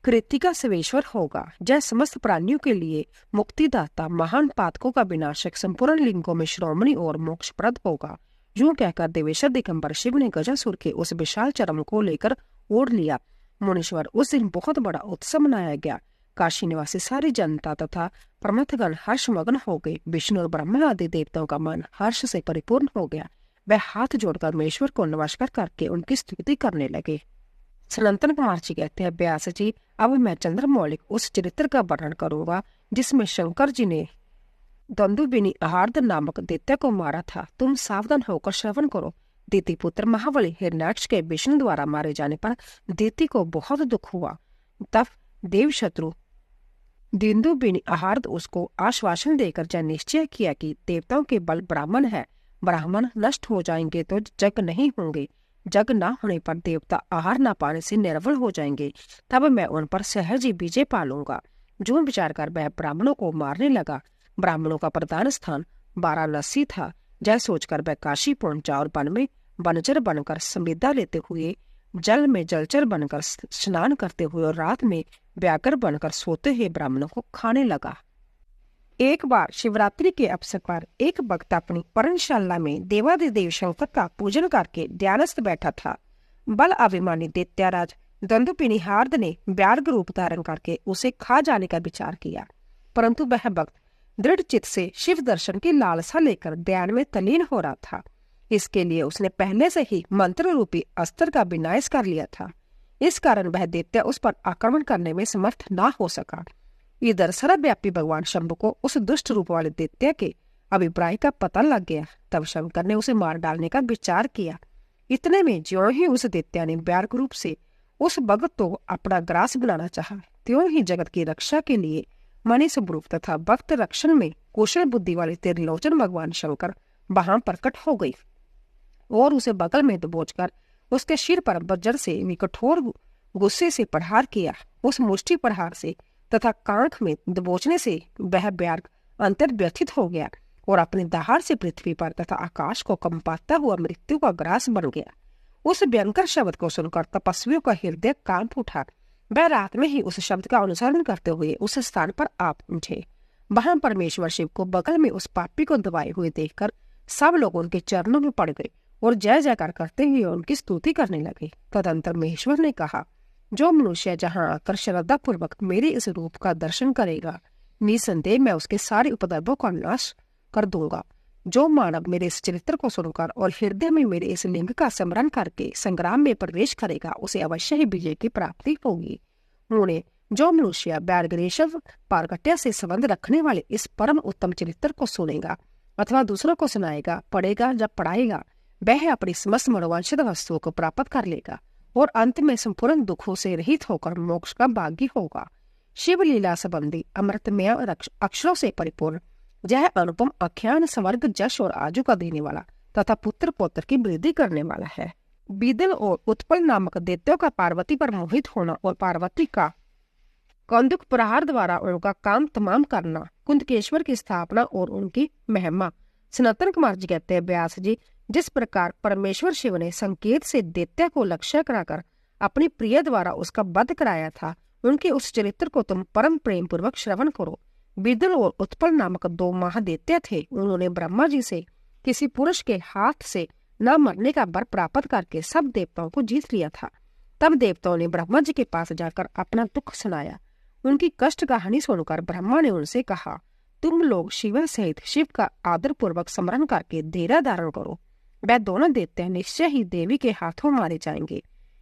कृतिका सवेश्वर होगा। जय समस्त प्राणियों के लिए मुक्तिदाता, महान पातकों का विनाशक, संपूर्ण लिंगों में श्रोमणी और मोक्षप्रद होगा। यूं कहकर देवेश्वर दिगंबर शिव ने गजासुर के उस विशाल चरम को लेकर ओढ़ लिया। मुनीश्वर, उस दिन बहुत बड़ा उत्सव मनाया गया। काशी निवासी सारी जनता तथा प्रमथगण हर्षमग्न हो गए। विष्णु और ब्रह्मा आदि देवताओं का मन हर्ष से परिपूर्ण हो गया। वह हाथ जोड़कर महेश्वर को नमस्कार करके उनकी स्तुति करने लगे। सनातन कुमार जी कहते हैं, व्यास जी, अब मैं चंद्रमौलिक उस चरित्र का वर्णन करूंगा जिसमें शंकर जी ने दंदुबिनी आहार्द नामक दैत्य को मारा था। तुम सावधान होकर श्रवण करो। दैत्य पुत्र महाबली हिरण्याक्ष के विष्णु द्वारा मारे जाने पर दैत्य को बहुत दुख हुआ। तब देव शत्रु दंदुबिनी आहार्द उसको आश्वासन देकर यह निश्चय किया कि देवताओं के बल ब्राह्मण है, ब्राह्मण नष्ट हो जाएंगे तो जग नहीं होंगे, जग ना होने पर देवता आहार न पाने से निर्बल हो जाएंगे, तब मैं उन पर सहज ही विजय पालूंगा। जो विचार कर वह ब्राह्मणों को मारने लगा। ब्राह्मणों का प्रधान स्थान वाराणसी था। जय सोचकर वह काशी पहुंचा और वन में बनचर बनकर संविदा लेते हुए, जल में जलचर बनकर स्नान करते हुए और रात में व्याघ्र बनकर सोते हुए ब्राह्मणों को खाने लगा। एक बार शिवरात्रि के अवसर पर एक भक्त अपनी पर्णशाला में देवादिदेव शंकर का पूजन करके ध्यानस्थ बैठा था। बल अभिमानी दैत्याराज दंदुबिनी आहार्द ने व्याघ्र रूप धारण करके उसे खा जाने का विचार किया, परंतु वह भक्त दृढ़ चित्त से शिव दर्शन की लालसा लेकर ध्यान में तल्लीन हो रहा था। इसके लिए उसने पहले से ही मंत्र रूपी अस्त्र का विनाश कर लिया था। इस कारण वह दैत्य उस पर आक्रमण करने में समर्थ न हो सका। इधर सर्वव्यापी भगवान शंभु को उस दुष्ट रूप वाले दैत्य के अभिप्राय का पता लग गया। तब शंकर ने उसे मार डालने का विचार किया। इतने में ज्यों ही उस दैत्य ने व्याघ्र रूप से उस भक्त को अपना ग्रास बनाना चाहा, त्यों ही जगत की रक्षा के लिए मणि स्वरूप तथा भक्त रक्षण में कुशल बुद्धि वाले त्रिलोचन भगवान शंकर वहां प्रकट हो गई और उसे बगल में दबोचकर उसके सिर पर वज्र से भी कठोर गुस्से से प्रहार किया। उस मुष्टि प्रहार से तथा कांख में दबोचने से वह व्याघ्र अंतर्व्यथित हो गया और अपने दहाड़ से पृथ्वी पर तथा आकाश को कंपाता हुआ मृत्यु का ग्रास बन गया। उस भयंकर शब्द को सुनकर तपस्वियों का हृदय कांप उठा। वह रात में ही उस शब्द का अनुसरण करते हुए उस स्थान पर आ पहुंचे। वहां परमेश्वर शिव को बगल में उस पापी को दबाए हुए देखकर सब लोग उनके चरणों में पड़ गए और जय जयकार करते हुए उनकी स्तुति करने लगे। तदंतर महेश्वर ने कहा, जो मनुष्य जहाँ आकर श्रद्धा पूर्वक मेरे इस रूप का दर्शन करेगा, निसंदेह मैं उसके सारे उपद्रवों का नाश कर दूंगा। जो मानव मेरे इस चरित्र को सुनकर और हृदय में मेरे इस लिंग का स्मरण करके संग्राम में प्रवेश करेगा, उसे अवश्य ही विजय की प्राप्ति होगी। उन्होंने जो मनुष्य व्याघ्रेश्वर पारकट्य से संबंध रखने वाले इस परम उत्तम चरित्र को सुनेगा, अथवा दूसरों को सुनाएगा, पढ़ेगा या पढ़ाएगा, वह अपनी समस्त मनोवांछित वस्तुओं को प्राप्त कर लेगा और अंत में संपूर्ण दुखों से रहित होकर मोक्ष का भागी होगा। शिव लीला संबंधी अमृतमय और अक्षरों से परिपूर्ण यह अनुपम आख्यान स्वर्ग जश और आजू का देने वाला तथा पुत्र पौत्र की वृद्धि करने वाला है। बीदल और उत्पल नामक दैत्यों का पार्वती पर मोहित होना और पार्वती का कौंदुक प्रहार द्वारा उनका काम तमाम करना, कुंदकेश्वर की स्थापना और उनकी महिमा। सनातन कुमार जी कहते हैं, व्यास जी, जिस प्रकार परमेश्वर शिव ने संकेत से दैत्य को लक्ष्य कराकर अपनी प्रिय द्वारा उसका वध कराया था, उनके उस चरित्र को तुम परम प्रेम पूर्वक श्रवण करो। बिदल और उत्पल नामक 2 महादैत्य थे। उन्होंने ब्रह्मा जी से किसी पुरुष के हाथ से न मरने का वर प्राप्त करके सब देवताओं को जीत लिया था। तब देवताओं ने ब्रह्मा जी के पास जाकर अपना दुख सुनाया। उनकी कष्ट कहानी सुनकर ब्रह्मा ने उनसे कहा, तुम लोग शिव सहित शिव का आदर पूर्वक स्मरण करके धैर्य धारण करो। वह दोनों दैत्य निश्चय ही देवी के हाथों मारे जाएंगे।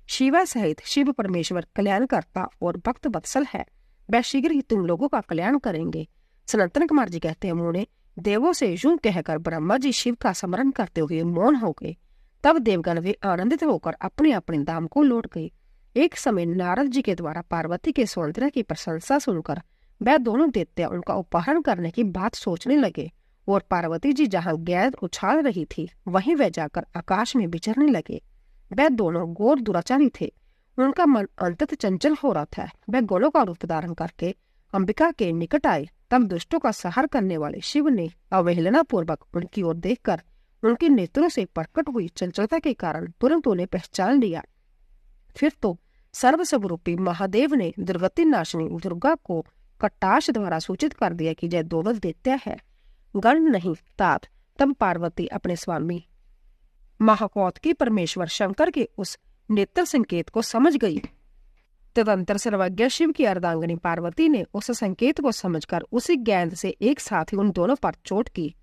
शिव सहित शिव परमेश्वर कल्याणकर्ता और भक्त वत्सल है। वह शीघ्र ही तुम लोगों का कल्याण करेंगे। सनातन कुमार जी कहते हैं, उन्होंने देवों से यूं कहकर ब्रह्मा जी शिव का स्मरण करते हुए मौन हो गए। तब देवगण वे आनंदित होकर अपने अपने धाम को लौट गए। एक समय नारद जी के द्वारा पार्वती के सौंदर्य की प्रशंसा सुनकर वह दोनों दैत्य उनका उपहरण करने की बात सोचने लगे और पार्वती जी जहाँ गेंद उछाल रही थी वहीं वे जाकर आकाश में विचरने लगे। वह दोनों घोर दुराचारी थे। उनका मन अंततः चंचल हो रहा था। वह गोलों का रूप धारण करके अंबिका के निकट आए। तब दुष्टों का संहार करने वाले शिव ने अवहेलना पूर्वक उनकी ओर देखकर उनके नेत्रों से प्रकट हुई चंचलता के कारण तुरंत उन्हें पहचान लिया। फिर तो सर्वस्वरूपी महादेव ने दुर्गति नाशिनी दुर्गा को कटाश द्वारा सूचित कर दिया कि यह दोनों दैत्य है, गण नहीं तात। तब पार्वती अपने स्वामी महाकौतकी परमेश्वर शंकर के उस नेत्र संकेत को समझ गई। तदंतर सर्वज्ञ शिव की अर्धांगिनी पार्वती ने उस संकेत को समझकर उसी गेंद से एक साथ ही उन दोनों पर चोट की।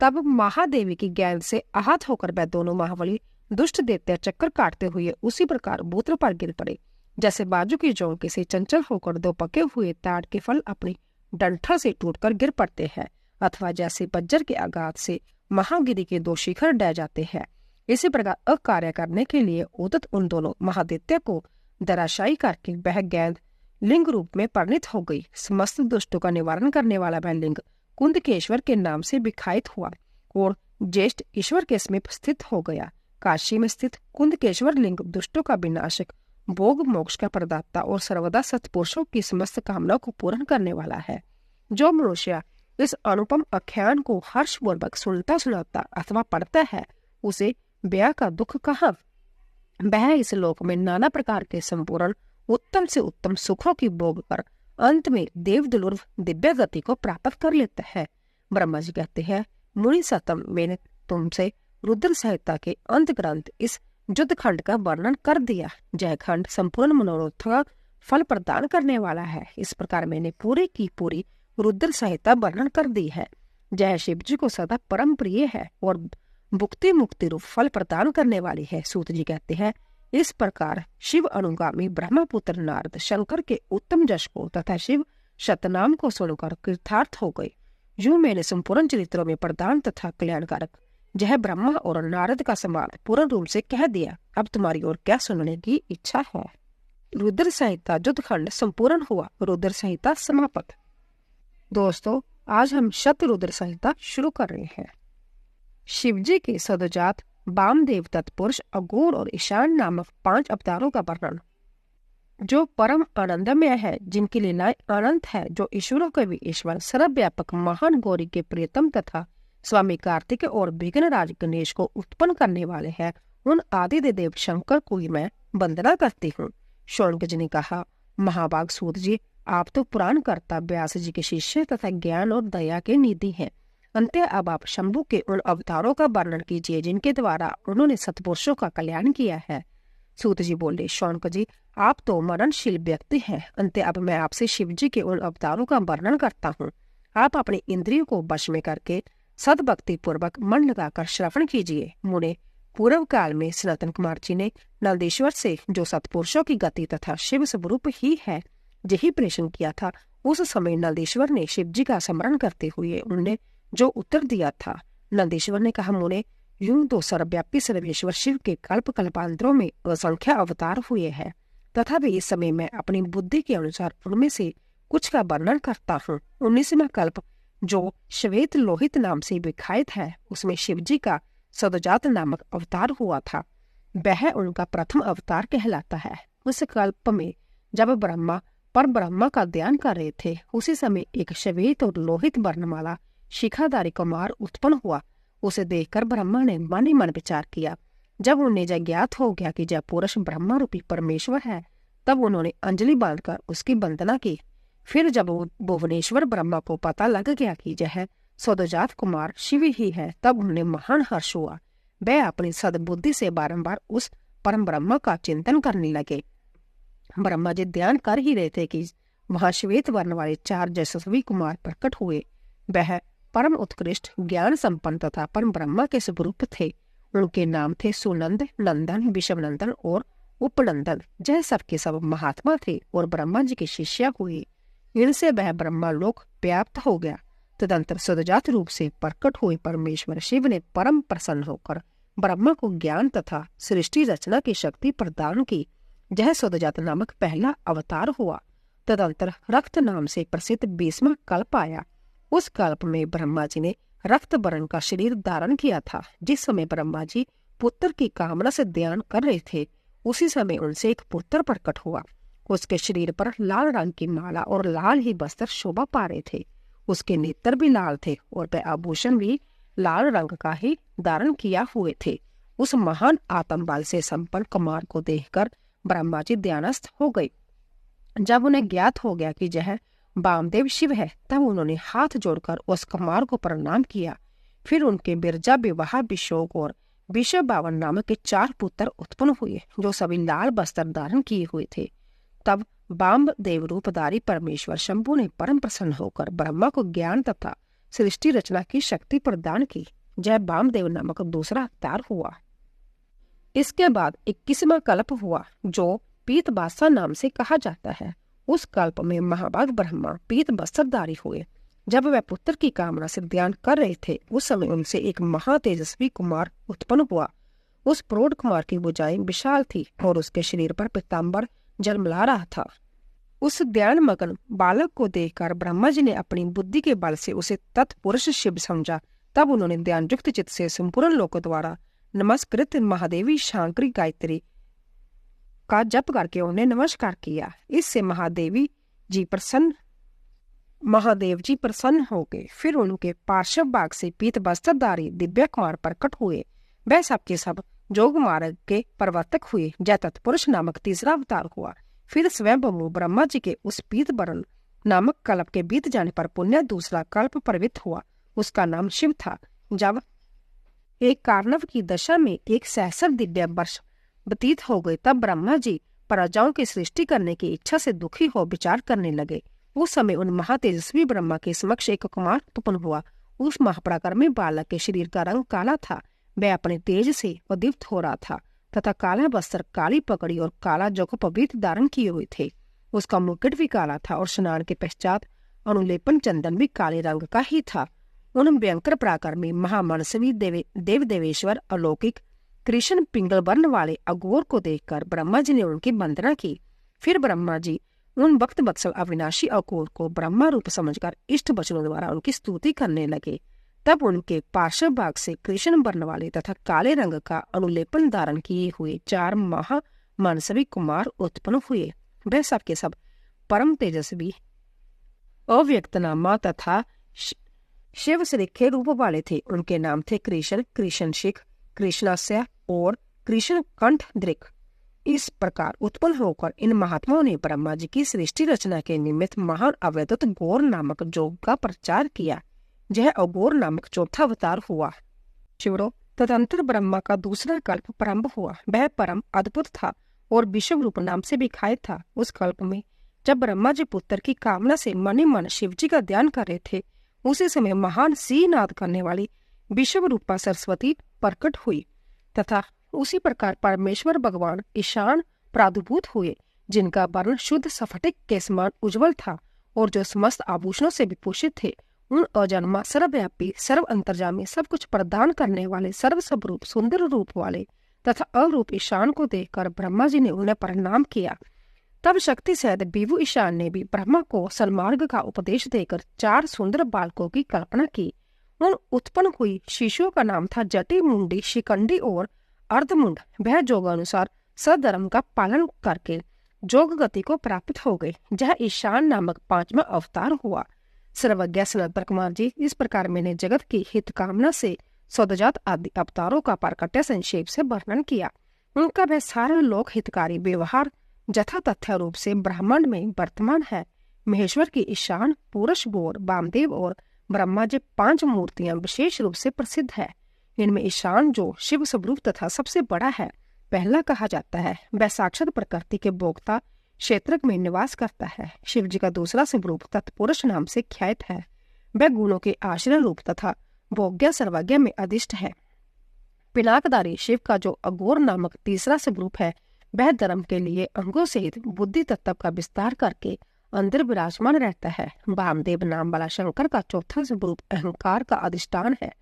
तब महादेवी की गेंद से आहत होकर वह दोनों महाबली दुष्ट दैत्य चक्कर काटते हुए उसी प्रकार मूत्र पर गिर पड़े जैसे बाजू की जौंके से चंचल होकर 2 पके हुए ताड़ के फल अपनी डंठल से टूटकर गिर पड़ते हैं, अथवा जैसे बज्जर के आघात से महागिरी के 2 शिखर ढह जाते हैं। इसी प्रकार अकार्य करने के लिए उदित उन दोनों महादैत्य को दराशायी करके वह गेंद लिंग रूप में परिणित हो गई। समस्त दुष्टों का निवारण करने वाला वह लिंग कुंदकेश्वर के नाम से विख्यात हुआ और ज्येष्ठ ईश्वर के समीप स्थित हो गया। काशी में स्थित कुंदकेश्वर लिंग दुष्टों का विनाशक, भोग मोक्ष का प्रदाता और सर्वदा सत्पुरुषों की समस्त कामनाओं को पूर्ण करने वाला है। जो मनुष्य इस अनुपम आख्यान को हर्षपूर्वक सुनता सुनाता अथवा पढ़ता है, उसे ब्याह का दुख कहाँ। वह इस लोक में नाना प्रकार के संपूर्ण उत्तम से उत्तम सुखों की भोग कर अंत में देव दुर्लभ दिव्य गति को प्राप्त कर लेता है। ब्रह्मा जी कहते हैं, मुनि सतम, मैंने तुमसे रुद्र संहिता के अंत ग्रंथ इस युद्ध खंड का वर्णन कर दिया। जय खंड संपूर्ण मनोरथ का फल प्रदान करने वाला है। इस प्रकार मैंने पूरी की पूरी रुद्र संहिता वर्णन कर दी है। जय शिव जी को सदा परम प्रिय है और भुक्ति मुक्ति रूप फल प्रदान करने वाली है। सूत जी कहते हैं, इस प्रकार शिव अनुगामी ब्रह्मपुत्र नारद शंकर के उत्तम जश को तथा शिव शतनाम को सुनकर कृतार्थ हो गए। यूं मैंने संपूर्ण चरित्रों में प्रधान तथा कल्याणकारक यह ब्रह्मा और नारद का समान पूर्ण रूप से कह दिया। अब तुम्हारी ओर क्या सुनने की इच्छा है। रुद्र संहिता युद्ध खंड संपूर्ण हुआ। रुद्र संहिता समाप्त। दोस्तों, आज हम शतरुद्र संहिता शुरू कर रहे हैं। शिवजी के सदजात वामदेव, तत्पुरुष, अघोर और ईशान नामक 5 अवतारों का वर्णन, जो परम आनंदमय है, जिनकी लीलाएं अनंत है, जो ईश्वरों के भी ईश्वर, सर्वव्यापक महान गौरी के प्रियतम तथा स्वामी कार्तिक और विघ्नराज गणेश को उत्पन्न करने वाले हैं, उन आदि देव शंकर को ही मैं वंदना करती हूँ। शौनक जी ने कहा, महाभाग सूत जी, आप तो पुराण कर्ता व्यास जी के शिष्य तथा ज्ञान और दया के निधि हैं। अंत अब आप शंभु के उन अवतारों का वर्णन कीजिए जिनके द्वारा उन्होंने सत्पुरुषों का कल्याण किया है। सूत जी बोले, शौनक जी, आप तो मरणशील व्यक्ति हैं। अंत अब मैं आपसे शिव जी के उन अवतारों का वर्णन करता हूँ। आप अपनी इंद्रियों को वश में करके सद्भक्ति पूर्वक मन लगाकर श्रवण कीजिए। मुने पूर्व काल में सनातन कुमार जी ने नंदीश्वर से जो सत्पुरुषों की गति तथा शिव स्वरूप ही है यही प्रश्न किया था। उस समय नंदीश्वर ने शिव जी का स्मरण करते हुए उन्हें जो उत्तर दिया था। नंदीश्वर ने कहा, मुने, यूं तो सर्वव्यापी सर्वेश्वर शिव के कल्प कल्पांतरों में असंख्य अवतार हुए हैं, तथा भी इस समय मैं अपनी बुद्धि के अनुसार उनमें से कुछ का वर्णन करता हूँ। 19वां कल्प जो श्वेत लोहित नाम से विख्यात है, उसमें शिवजी का सदजात नामक अवतार हुआ था। वह उनका प्रथम अवतार कहलाता है। उस कल्प में जब ब्रह्मा पर ब्रह्मा का ध्यान कर रहे थे, उसी समय एक श्वेत और लोहित वर्ण वाला शिखाधारी कुमार उत्पन्न हुआ। उसे देखकर ब्रह्मा ने मन ही मन विचार किया। जब उन्हें जब ज्ञात हो गया कि जब पुरुष ब्रह्मा रूपी परमेश्वर है, तब उन्होंने अंजलि बांधकर उसकी वंदना की। फिर जब भुवनेश्वर ब्रह्मा को पता लग गया कि यह सदजात कुमार शिव ही है, तब उन्हें महान हर्ष हुआ। वह अपनी सद्बुद्धि से बारंबार उस परम ब्रह्मा का चिंतन करने लगे। ब्रह्मा जी ध्यान कर ही रहे थे कि वहां श्वेत वर्ण वाले 4 यशस्वी कुमार प्रकट हुए। वह परम उत्कृष्ट ज्ञान संपन्न तथा परम ब्रह्मा के स्वरूप थे। उनके नाम थे सुनंद, नंदन, विषमनंदन और उपनंदन। यह सबके सब महात्मा थे और ब्रह्मा जी के शिष्य हुए। इनसे वह ब्रह्मा लोक व्याप्त हो गया। तदंतर सदजात रूप से प्रकट हुए परमेश्वर शिव ने परम प्रसन्न होकर ब्रह्मा को ज्ञान तथा सृष्टि रचना की शक्ति प्रदान की। यह सदजात नामक पहला अवतार हुआ। तदंतर रक्त नाम से प्रसिद्ध 20वां कल्प आया। उस कल्प में ब्रह्मा जी ने रक्त वर्ण का शरीर धारण किया था। जिस समय ब्रह्मा जी पुत्र की कामना से ध्यान कर रहे थे, उसी समय उनसे एक पुत्र प्रकट हुआ। उसके शरीर पर लाल रंग की माला और लाल ही वस्त्र शोभा पा रहे थे। उसके नेत्र भी लाल थे और वह आभूषण भी लाल रंग का ही धारण किया हुए थे। उस महान आत्म बल से संपन्न कुमार को देखकर ब्रह्मा जी ध्यानस्थ हो गए। जब उन्हें ज्ञात हो गया कि यह वामदेव शिव है, तब उन्होंने हाथ जोड़कर उस कुमार को प्रणाम किया। फिर उनके बिरजा विवाह विशोक और विषय बावन नामक के 4 पुत्र उत्पन्न हुए, जो सभी लाल वस्त्र धारण किए हुए थे। तब वामदेव रूपधारी परमेश्वर शंभु ने परम प्रसन्न होकर ब्रह्मा को ज्ञान तथा सृष्टि रचना की शक्ति प्रदान की। जय वामदेव नामक दूसरा अवतार हुआ। इसके बाद 21वां कल्प हुआ, जो पीत बादशाह नाम से कहा जाता है। उस कल्प में महाभाग ब्रह्मा पीत वस्त्रधारी हुए। जब वह पुत्र की कामना से ध्यान कर रहे थे, उस समय उनसे एक महातेजस्वी कुमार उत्पन्न हुआ। उस प्रौढ़ कुमार की भुजाएं विशाल थी और उसके शरीर पर पीताम्बर जलमला रहा था। उस ध्यान मगन बालक को देखकर ब्रह्मा जी ने अपनी बुद्धि के बल से उसे तत्पुरुष शिव समझा। तब उन्होंने ध्यान युक्त चित्त से संपूर्ण लोकों द्वारा नमस्कृत महादेवी शांकरी गायत्री का जप करके उन्हें नमस्कार किया। इससे महादेव जी प्रसन्न हो गए। फिर उनके पार्श्व भाग से पीत वस्त्रधारी दिव्य कुमार प्रकट हुए। वह सबके सब जोग मार्ग के प्रवर्तक हुए। जय तत्पुरुष नामक तीसरा अवतार हुआ। फिर स्वयं ब्रह्मा जी के उस पीत वर्ण नामक कल्प के बीत जाने पर पुण्य दूसरा कल्प प्रवृत्त हुआ। उसका नाम शिव था। जब एक कार्णव की दशा में 1 सहस्र दिव्य वर्ष व्यतीत हो गए, तब ब्रह्मा जी प्रजाओं की सृष्टि करने की इच्छा से दुखी हो विचार करने लगे। उस समय उन महातेजस्वी ब्रह्मा के समक्ष एक कुमार उत्पन्न हुआ। उस महापराक्रमी बालक के शरीर का रंग काला था। वह अपने तेज से उद्दीप्त हो रहा था तथा काला वस्त्र, काली पकड़ी और काला जौहर पवित्र धारण किए हुए थे। उसका मुकुट भी काला था और स्नान के पश्चात अनुलेपन चंदन भी काले रंग का ही था। उन भयंकर पराक्रमी महामनस्वी देव देवेश्वर अलौकिक कृष्ण पिंगल वर्ण वाले अघोर को देखकर ब्रह्मा जी ने उनकी वंदना की। फिर ब्रह्मा जी उन भक्त वत्सल अविनाशी अघोर को ब्रह्मा रूप समझकर इष्ट वचनों द्वारा उनकी स्तुति करने लगे। तब उनके पार्श्व भाग से कृष्ण वर्ण वाले तथा काले रंग का अनुलेपन धारण किए हुए 4 महामनस्वी कुमार उत्पन्न हुए। वे सबके सब परम तेजस्वी, अव्यक्तनामा तथा शिव श्रीखे रूप वाले थे। उनके नाम थे कृष्ण, कृष्ण शिख, कृष्णास्य और कृष्ण कंठ दृक। इस प्रकार उत्पन्न होकर इन महात्माओं ने ब्रह्मा जी की सृष्टि रचना के निमित्त महान अवैधुत घोर नामक योग का प्रचार किया। यह अघोर नामक चौथा अवतार हुआ। शिवरो तदंतर ब्रह्मा का दूसरा कल्प प्रारंभ हुआ। वह परम अद्भुत था और विश्व रूप नाम से भी ख्यात था। उस कल्प में जब ब्रह्मा जी पुत्र की कामना से मन ही मन शिव जी का ध्यान कर रहे थे, उसी समय महान सिंह नाद करने वाली विश्व रूपा सरस्वती प्रकट हुई तथा उसी प्रकार परमेश्वर भगवान ईशान प्रादुर्भूत हुए, जिनका वर्ण शुद्ध स्फटिक के समान उज्जवल था और जो समस्त आभूषणों से विभूषित थे। उन अजन्मा, सर्वव्यापी, सर्व अंतर्जामी, सब कुछ प्रदान करने वाले, सर्व स्वरूप, सुंदर रूप वाले तथा अरूप ईशान को देखकर ब्रह्मा जी ने उन्हें प्रणाम किया। तब शक्ति सहित विभु ईशान ने भी ब्रह्मा को सन्मार्ग का उपदेश देकर 4 सुंदर बालकों की कल्पना की। उन उत्पन्न हुई शिशुओं का नाम था जटी, मुंडी, शिखंडी और अर्धमुंड। वह जोगानुसार सधर्म का पालन करके जोग गति को प्राप्त हो गए। यह ईशान नामक 5वां अवतार हुआ। सर्वज्ञ सनंदन कुमार जी, इस प्रकार मैंने जगत की हित कामना से सौदजात आदि अवतारों का प्राकट्य संक्षेप से वर्णन किया। उनका वह सारा लोक हितकारी व्यवहार जथा तथ्य रूप से ब्रह्मांड में वर्तमान है। महेश्वर की ईशान, पुरुष, गौर, वामदेव और ब्रह्मा जी 5 मूर्तियां विशेष रूप से प्रसिद्ध है। इनमें ईशान, जो शिव स्वरूप तथा सबसे बड़ा है, पहला कहा जाता है। वह साक्षात प्रकृति के भोक्ता क्षेत्र में निवास करता है। शिव जी का दूसरा स्वरूप तत्पुरुष नाम से ख्यात है। वह गुणों के आश्रय रूप तथा भोग्य सर्वज्ञ में अधिष्ठ है। पिनाकधारी शिव का जो अघोर नामक तीसरा स्वरूप है, वह धर्म के लिए अंगों सहित बुद्धि तत्व का विस्तार करके अंदर विराजमान रहता है। वामदेव नाम वाला शंकर का चौथा स्वरूप अहंकार का अधिष्ठान है।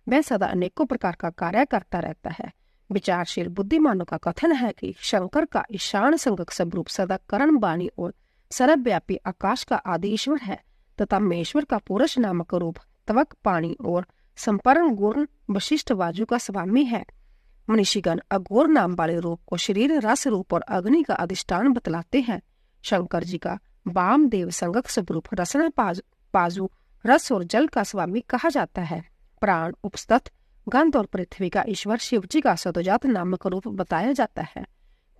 वह सदा अनेकों प्रकार का कार्य करता रहता है। विचारशील बुद्धिमानों का कथन है कि शंकर का ईशान संगक स्वरूप सदा करण, वाणी और सर्वव्यापी आकाश का आदि ईश्वर है तथा महेश्वर का पुरुष नामक रूप त्वक, पानी और संपर्ण गुण वशिष्ठ वायु का स्वामी है। मनीषीगण अघोर नाम वाले रूप को शरीर, रस रूप और अग्नि का अधिष्ठान बतलाते हैं। शंकर जी का वामदेव संगक स्वरूप रसना, पाजु, रस और जल का स्वामी कहा जाता है। प्राण, उपस्थित, गंध और पृथ्वी का ईश्वर शिव जी का सदोजात नामक रूप बताया जाता है।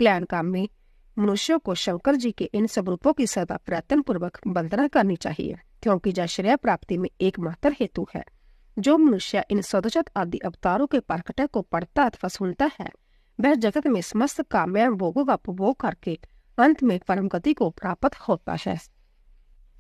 कल्याणकामी मनुष्यों को शंकर जी के इन स्वरूपों की सदा प्रयत्न पूर्वक वंदना करनी चाहिए, क्योंकि यह श्रेय प्राप्ति में एकमात्र हेतु है। जो मनुष्य इन सदोजात आदि अवतारों के प्रकटय को पढ़ता अथवा सुनता है, वह जगत में समस्त काम्य भोगों का उपभोग करके अंत में परम गति को प्राप्त होता है।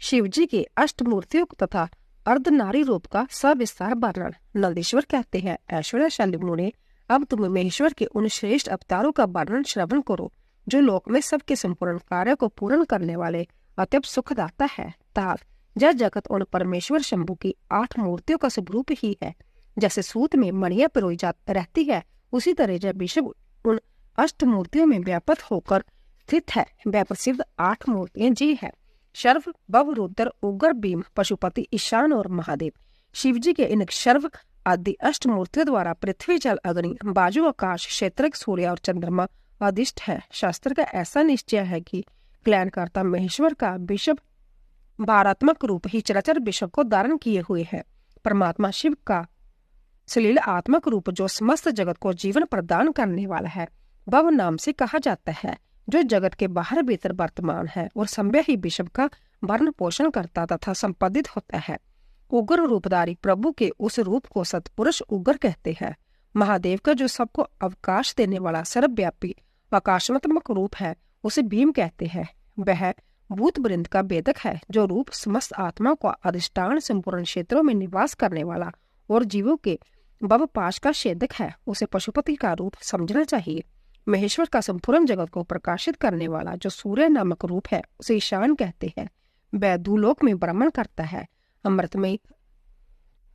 शिव जी के अष्टमूर्तियों तथा अर्धनारी रूप का सविस्तार वर्णन। नंदीश्वर कहते हैं, ऐश्वर्यशाली मुने, अब तुम महेश्वर के उन श्रेष्ठ अवतारों का वर्णन श्रवण करो, जो लोक में सबके संपूर्ण कार्य को पूर्ण करने वाले अत्यंत सुखदाता है। ताप यह जगत उन परमेश्वर शंभु की 8 मूर्तियों का स्वरूप ही है। जैसे सूत में मणियां पिरोई जाती रहती है, उसी तरह जब विश्व उन अष्ट मूर्तियों में व्यापक होकर स्थित है। वह प्रसिद्ध 8 मूर्तियां जी है: शर्व, भव, रुद्र, उग्र, भीम, पशुपति, ईशान और महादेव। शिव जी के इन शर्व आदि अष्ट मूर्तियों द्वारा पृथ्वी, जल, अग्नि, बाजू, आकाश, क्षेत्र, सूर्य और चंद्रमा अधिष्ठ है। शास्त्र का ऐसा निश्चय है कि कल्याणकर्ता महेश्वर का विश्व भारात्मक रूप ही चराचर विश्व को धारण किए हुए है। परमात्मा शिव का सलील आत्मक रूप, जो समस्त जगत को जीवन प्रदान करने वाला है, भव नाम से कहा जाता है, जो जगत के बाहर भीतर वर्तमान है और संभव ही विश्व का भरण पोषण करता तथा संपादित होता है। उग्र रूपधारी प्रभु के उस रूप को सतपुरुष उग्र कहते हैं। महादेव का जो सबको अवकाश देने वाला सर्वव्यापी आकाशात्मक रूप है, उसे भीम कहते हैं। वह भूत वृंद का भेदक है, जो रूप समस्त आत्मा का अधिष्ठान, संपूर्ण क्षेत्रों में निवास करने वाला और जीवों के भवपाश का छेदक है। उसे पशुपति का रूप समझना चाहिए। महेश्वर का संपूर्ण जगत को प्रकाशित करने वाला जो सूर्य नामक रूप है, उसे ईशान कहते हैं। वह भूलोक में भ्रमण करता है। अमृतमय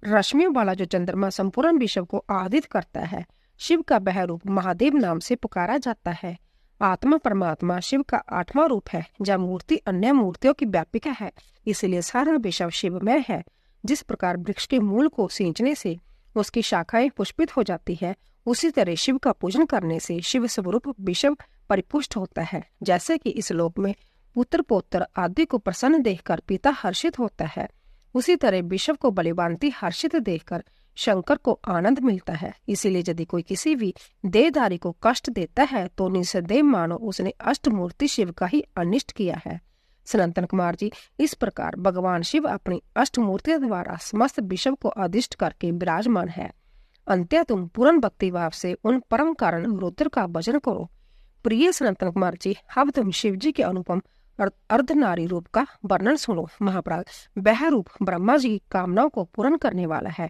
रश्मियों वाला जो चंद्रमा संपूर्ण विश्व को आदित करता है। शिव का वह रूप महादेव नाम से पुकारा जाता है। आत्मा परमात्मा शिव का 8वां रूप है। जब मूर्ति अन्य मूर्तियों की व्यापिका है, इसलिए सारा विश्व शिवमय है। जिस प्रकार वृक्ष के मूल को सींचने से उसकी शाखाएं पुष्पित हो जाती है, उसी तरह शिव का पूजन करने से शिव स्वरूप विश्व परिपुष्ट होता है। जैसे कि इस लोक में पुत्र पौत्र आदि को प्रसन्न देखकर पिता हर्षित होता है, उसी तरह विश्व को बलिवांति हर्षित देखकर शंकर को आनंद मिलता है। इसीलिए यदि कोई किसी भी देहधारी को कष्ट देता है, तो निसंदेह मानो उसने अष्टमूर्ति शिव का ही अनिष्ट किया है। सनातन कुमार जी, इस प्रकार भगवान शिव अपनी अष्टमूर्ति द्वारा समस्त विश्व को अधिष्ठ करके विराजमान है। अंत्य तुम पूर्ण भक्ति भाव से उन परम कारण रुद्र का भजन करो। प्रिय सनातन कुमार जी, अब तुम शिव जी के अनुपम अर्धनारी रूप का वर्णन सुनो। महाप्राग, वह रूप ब्रह्मा जी की कामनाओं को पूर्ण करने वाला है।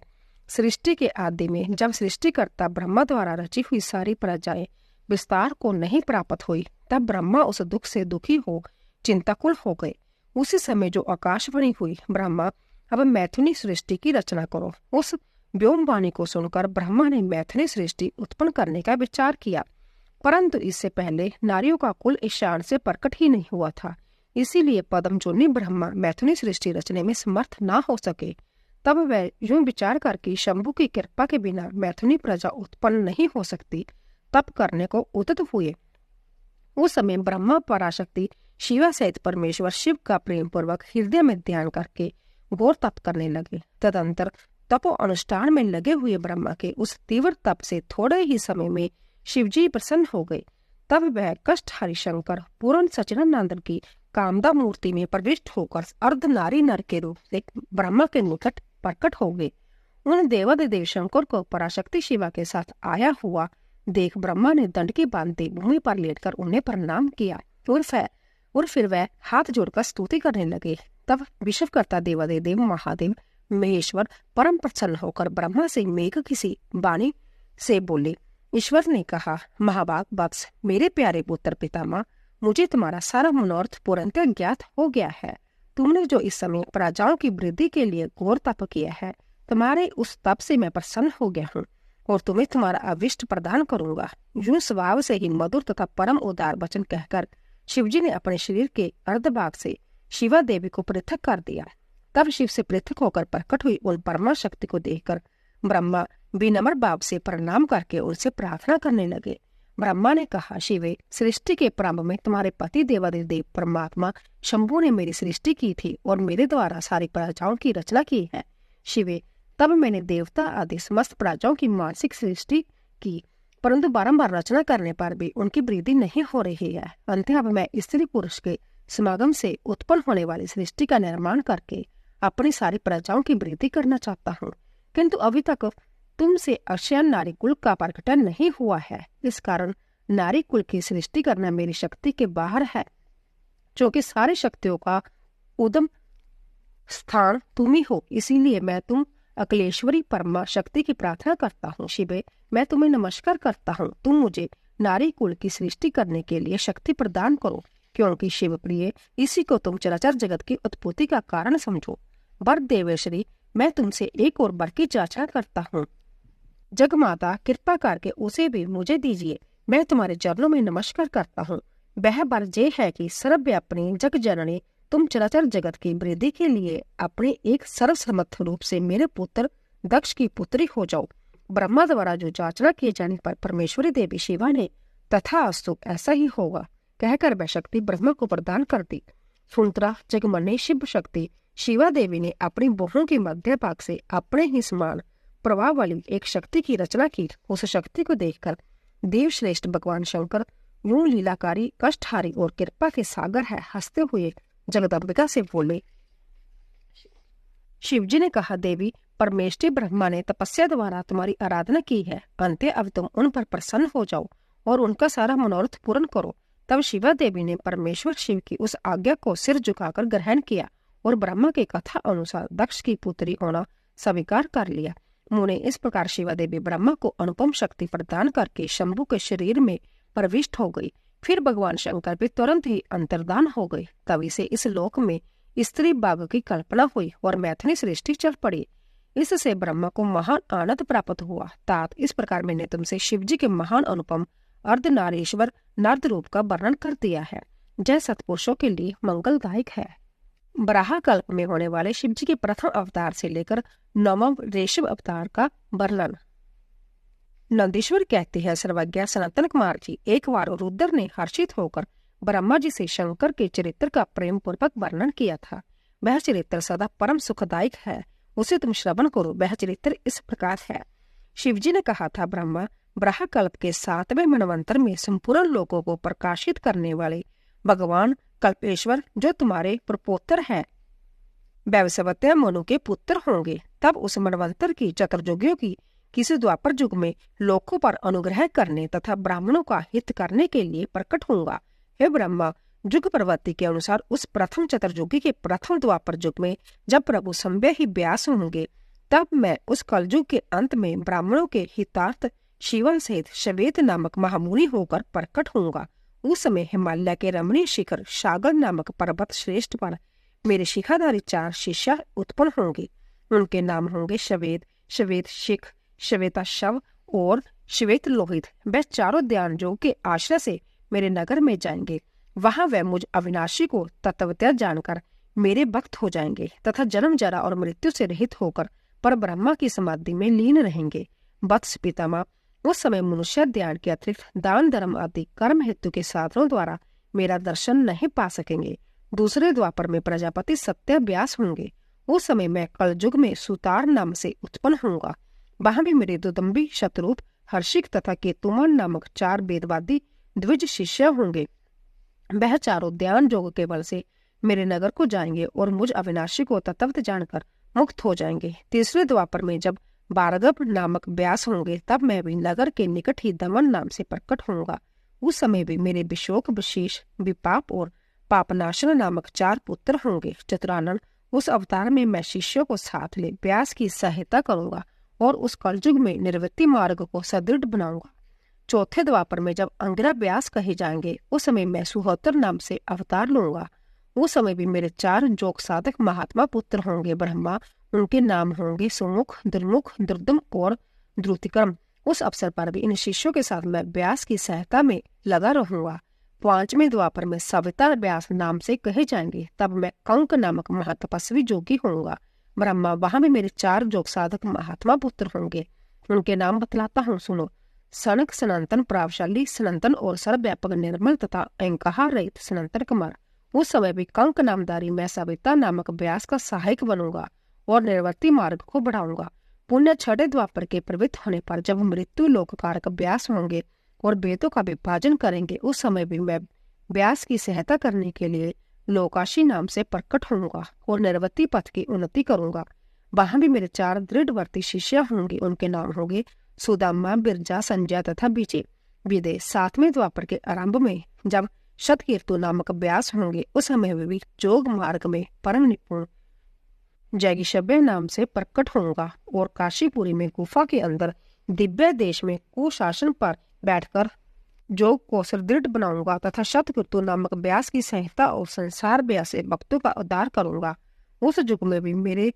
सृष्टि के आदि में जब सृष्टिकर्ता ब्रह्मा द्वारा रची हुई सारी प्रजाएं विस्तार को नहीं प्राप्त हुई, तब ब्रह्मा उस दुख से दुखी हो चिंताकुल हो गए। उसी समय जो आकाशवाणी हुई, ब्रह्मा अब मैथुनी सृष्टि की रचना करो। उस व्योमवाणी को सुनकर ब्रह्मा ने मैथुनी सृष्टि उत्पन्न करने का विचार किया, परंतु इससे पहले नारियों का कुल ईशान से प्रकट ही नहीं हुआ था। इसीलिए पद्मजोनि ब्रह्मा मैथुनी सृष्टि रचने में समर्थ ना हो सके। तब वह यूं विचार करके शंभु की कृपा के बिना मैथुनी प्रजा उत्पन्न नहीं हो सकती, तप करने को उद्यत हुए। उस समय ब्रह्मा पराशक्ति शिवा सहित परमेश्वर शिव का प्रेम पूर्वक हृदय में ध्यान करके घोर तप करने लगे। तदंतर तपो अनुष्ठान में लगे हुए ब्रह्मा के उस तीव्र तप से थोड़े ही समय में शिवजी प्रसन्न हो गए। तब वह कष्ट हरिशंकर पूर्ण सच्चिदानंद की कामदा मूर्ति में प्रविष्ट होकर अर्ध नारी नर के रूप से ब्रह्मा के निकट प्रकट हो गए। उन देवादिदेव शंकर को पराशक्ति शिवा के साथ आया हुआ देख ब्रह्मा ने दंडकी बांधते भूमि पर लेटकर उन्हें प्रणाम किया और फिर वह हाथ जोड़कर स्तुति करने लगे। तब विश्वकर्ता देवादिदेव महादेव महेश्वर परम प्रसन्न होकर ब्रह्मा से मेघ किसी वाणी से बोले। ईश्वर ने कहा, महाभाग वत्स, मेरे प्यारे पुत्र पितामह, मुझे तुम्हारा सारा मनोरथ पूर्णतः ज्ञात हो गया है। तुमने जो इस समय प्रजाओं की वृद्धि के लिए घोर तप किया है, तुम्हारे उस तप से मैं प्रसन्न हो गया हूँ और तुम्हें तुम्हारा अभिष्ट प्रदान करूंगा। यूं स्वभाव से ही मधुर तथा परम उदार वचन कहकर शिवजी ने अपने शरीर के अर्धभाग से शिवा देवी को पृथक कर दिया। तब शिव से पृथक होकर प्रकट हुई उन परमा शक्ति को देखकर ब्रह्मा विनम्र भाव से प्रणाम करके उनसे प्रार्थना करने लगे। ब्रह्मा ने कहा, शिवे, सृष्टि के प्रारंभ में तुम्हारे पति देवादिदेव परमात्मा शंभु ने मेरी सृष्टि की थी और मेरे द्वारा सारी प्रजाओं की रचना की है। शिवे, तब मैंने देवता आदि समस्त प्रजाओं की मानसिक सृष्टि की, परंतु बारंबार रचना करने पर भी उनकी वृद्धि नहीं हो रही है। अंततः अब मैं स्त्री पुरुष के समागम से उत्पन्न होने वाली सृष्टि का निर्माण करके अपनी सारी प्रजाओं की वृद्धि करना चाहता हूँ, किंतु अभी तक तुमसे अक्षयन नारी कुल का प्रकटन नहीं हुआ है। इस कारण नारी कुल की सृष्टि करना मेरी शक्ति के बाहर है, क्योंकि सारी शक्तियों का उद्गम स्थान तुम ही हो। इसीलिए मैं तुम अखिलेश्वरी परमा शक्ति की प्रार्थना करता हूँ। शिवे, मैं तुम्हें नमस्कार करता हूँ। तुम मुझे नारी कुल की सृष्टि करने के लिए शक्ति प्रदान करो, क्योंकि शिव प्रिय, इसी को तुम चराचर जगत की उत्पत्ति का कारण समझो। वर देवेश्वरी, मैं तुमसे एक और वर की याचना करता हूँ। जगमाता, कृपा करके उसे भी मुझे दीजिए। मैं तुम्हारे चरणों में नमस्कार करता हूँ। वह वर ये है कि सर्वव्यापिनी जग जननी, तुम चराचर जगत की वृद्धि के लिए अपने एक सर्वसमर्थ रूप से मेरे पुत्र दक्ष की पुत्री हो जाओ। ब्रह्मा द्वारा जो याचना किए जाने पर परमेश्वरी देवी शिवा ने तथास्तु ऐसा ही होगा कहकर वह शक्ति ब्रह्मा को प्रदान कर दी। सुंतरा जगमनी शिव शक्ति शिवा देवी ने अपनी बहुओं के मध्य भाग से अपने ही समान प्रभाव वाली एक शक्ति की रचना की। उस शक्ति को देखकर देव श्रेष्ठ भगवान शंकर यूं लीलाकारी, कष्टहारी और कृपा के सागर है हंसते हुए जगदम्बिका से बोले। शिवजी ने कहा, देवी, परमेष्ठी ब्रह्मा ने तपस्या द्वारा तुम्हारी आराधना की है। अंत अब तुम उन पर प्रसन्न हो जाओ और उनका सारा मनोरथ पूर्ण करो। तब शिवा देवी ने परमेश्वर शिव की उस आज्ञा को सिर झुकाकर ग्रहण किया और ब्रह्मा की कथा अनुसार दक्ष की पुत्री होना स्वीकार कर लिया। मुने इस प्रकार शिवा देवी ब्रह्मा को अनुपम शक्ति प्रदान करके शंभु के शरीर में प्रविष्ट हो गई। फिर भगवान शंकर भी तुरंत ही अंतर्धान हो गए। तभी से इस लोक में स्त्री बाघ की कल्पना हुई और मैथिली सृष्टि चल पड़ी। इससे ब्रह्मा को महान आनंद प्राप्त हुआ। तात इस प्रकार मैंने तुमसे शिवजी के महान अनुपम अर्धनारीश्वर नर्द रूप का वर्णन कर दिया है, जय सत्पुरुषों के लिए मंगलदायक है। बराह कल्प में होने वाले शिवजी के प्रथम अवतार से लेकर 9वां ऋषभ अवतार का वर्णन। नंदीश्वर कहते हैं, सर्वज्ञ सनातन कुमार जी, एक बार रुद्र ने हर्षित होकर ब्रह्मा जी से शंकर के चरित्र का प्रेम पूर्वक वर्णन किया था। वह चरित्र सदा परम सुखदायक है, उसे तुम श्रवण करो। वह चरित्र इस प्रकार है। शिवजी ने कहा था, ब्रह्मा, ब्राह कल्प के 7वें मनवंतर में संपूर्ण लोगों को प्रकाशित करने वाले भगवान कल्पेश्वर जो तुम्हारे प्रपोत्र है, वैवस्वत्य मनु के पुत्र होंगे। तब उस मनवंतर की चतुर्युगियों की किसी द्वापर युग में लोकों पर अनुग्रह करने तथा ब्राह्मणों का हित करने के लिए प्रकट होगा। हे ब्रह्मा, युग प्रवृत्ति के अनुसार उस प्रथम चतुर्युगी के प्रथम द्वापर युग में जब प्रभु संभय ही व्यास होंगे, तब मैं उस कलयुग के अंत में ब्राह्मणों के हितार्थ शिवन सहित श्वेत नामक महामुनि होकर प्रकट होऊंगा। उस समय हिमालय के रमणीय शिखर सागर नामक पर्वत श्रेष्ठ पर मेरे शिखाधारी 4 शिष्य उत्पन्न होंगे। उनके नाम होंगे श्वेत, श्वेत शिख, श्वेता शव और श्वेत लोहित। वे चारों ध्यान योग के आश्रय से मेरे नगर में जाएंगे। वहां वे मुझ अविनाशी को तत्वतः जानकर मेरे भक्त हो जाएंगे तथा जन्म जरा और मृत्यु से रहित होकर पर ब्रह्मा की समाधि में लीन रहेंगे। वत्स पितामह, उस समय मनुष्य ध्यान के अतिरिक्त दान धर्म आदि कर्म हेतु के साधनों द्वारा मेरा दर्शन नहीं पा सकेंगे। दूसरे द्वापर में प्रजापति सत्य व्यास होंगे। उस समय मैं कलयुग में सुतार नाम से उत्पन्न होऊंगा। वहां भी मेरे दुदम्बी, शतरूप, हर्षिक तथा केतुमान नामक 4 वेदवादी द्विज शिष्य होंगे। वह चारों ध्यान योग के बल से मेरे नगर को जाएंगे और मुझ अविनाशी को तत्वत जानकर मुक्त हो जाएंगे। तीसरे द्वापर में जब भार्गव नामक व्यास होंगे, तब मैं भी नगर के निकट ही दमन नाम से प्रकट होऊंगा। उस समय भी मेरे विशोक, विशेष, विपाप और पापनाशन नामक 4 पुत्र होंगे। चतुरानन, उस अवतार में मैं शिष्यों को साथ ले व्यास की सहायता करूंगा और उस कलयुग में निर्वृत्ति मार्ग को सुदृढ़ बनाऊंगा। चौथे द्वापर में जब अंगिरा व्यास कहे जाएंगे, उस समय मैं सुहोत्र नाम से अवतार लूंगा। उस समय भी मेरे 4 जोग साधक महात्मा पुत्र होंगे। ब्रह्मा, उनके नाम होंगे सुमुख, दुर्मुख, दुर्दम और द्रुतिक्रम। उस अवसर पर भी इन शिष्यों के साथ मैं व्यास की सहायता में लगा रहूंगा। 5वें द्वापर में सविता व्यास नाम से कहे जाएंगे। तब मैं कंक नामक महातपस्वी जोगी होऊंगा। ब्रह्मा, वहां भी मेरे 4 जोग साधक महात्मा पुत्र होंगे। उनके नाम बतलाता हूँ, सुनो। सनक, सनातन, प्रभावशाली, सनातन और सर्वव्यापक, निर्मल तथा अहंकार रहित सनातन कुमार। उस समय भी कंक नामधारी मैं सविता नामक व्यास का सहायक बनूंगा और निर्वर्ती मार्ग को बढ़ाऊंगा। पुण्य 6 द्वापर के प्रवृत्त होने पर जब मृत्यु लोक कारक व्यास होंगे और वेदों का विभाजन करेंगे, उस समय भी मैं व्यास की सहायता करने के लिए लोकाशी नाम से प्रकट होऊंगा और निर्वती पथ की उन्नति करूंगा। वहां भी मेरे 4 दृढ़वर्ती शिष्य होंगे। उनके नाम होंगे सुदामा, बिरजा, संजय तथा विजय। विदे 7वें द्वापर के आरंभ में जब शतकीर्तु नामक व्यास होंगे, उस समय भी जोग मार्ग में परम निपुण जैगिशव्य नाम से प्रकट होऊंगा और काशीपुरी में गुफा के अंदर दिव्य देश में कुशासन पर बैठकर योग को सुदृढ़ बनाऊंगा तथा शतकीर्तु नामक व्यास की सहायता और संसार व्यास से भक्तों का उद्धार करूंगा। उस युग में भी मेरे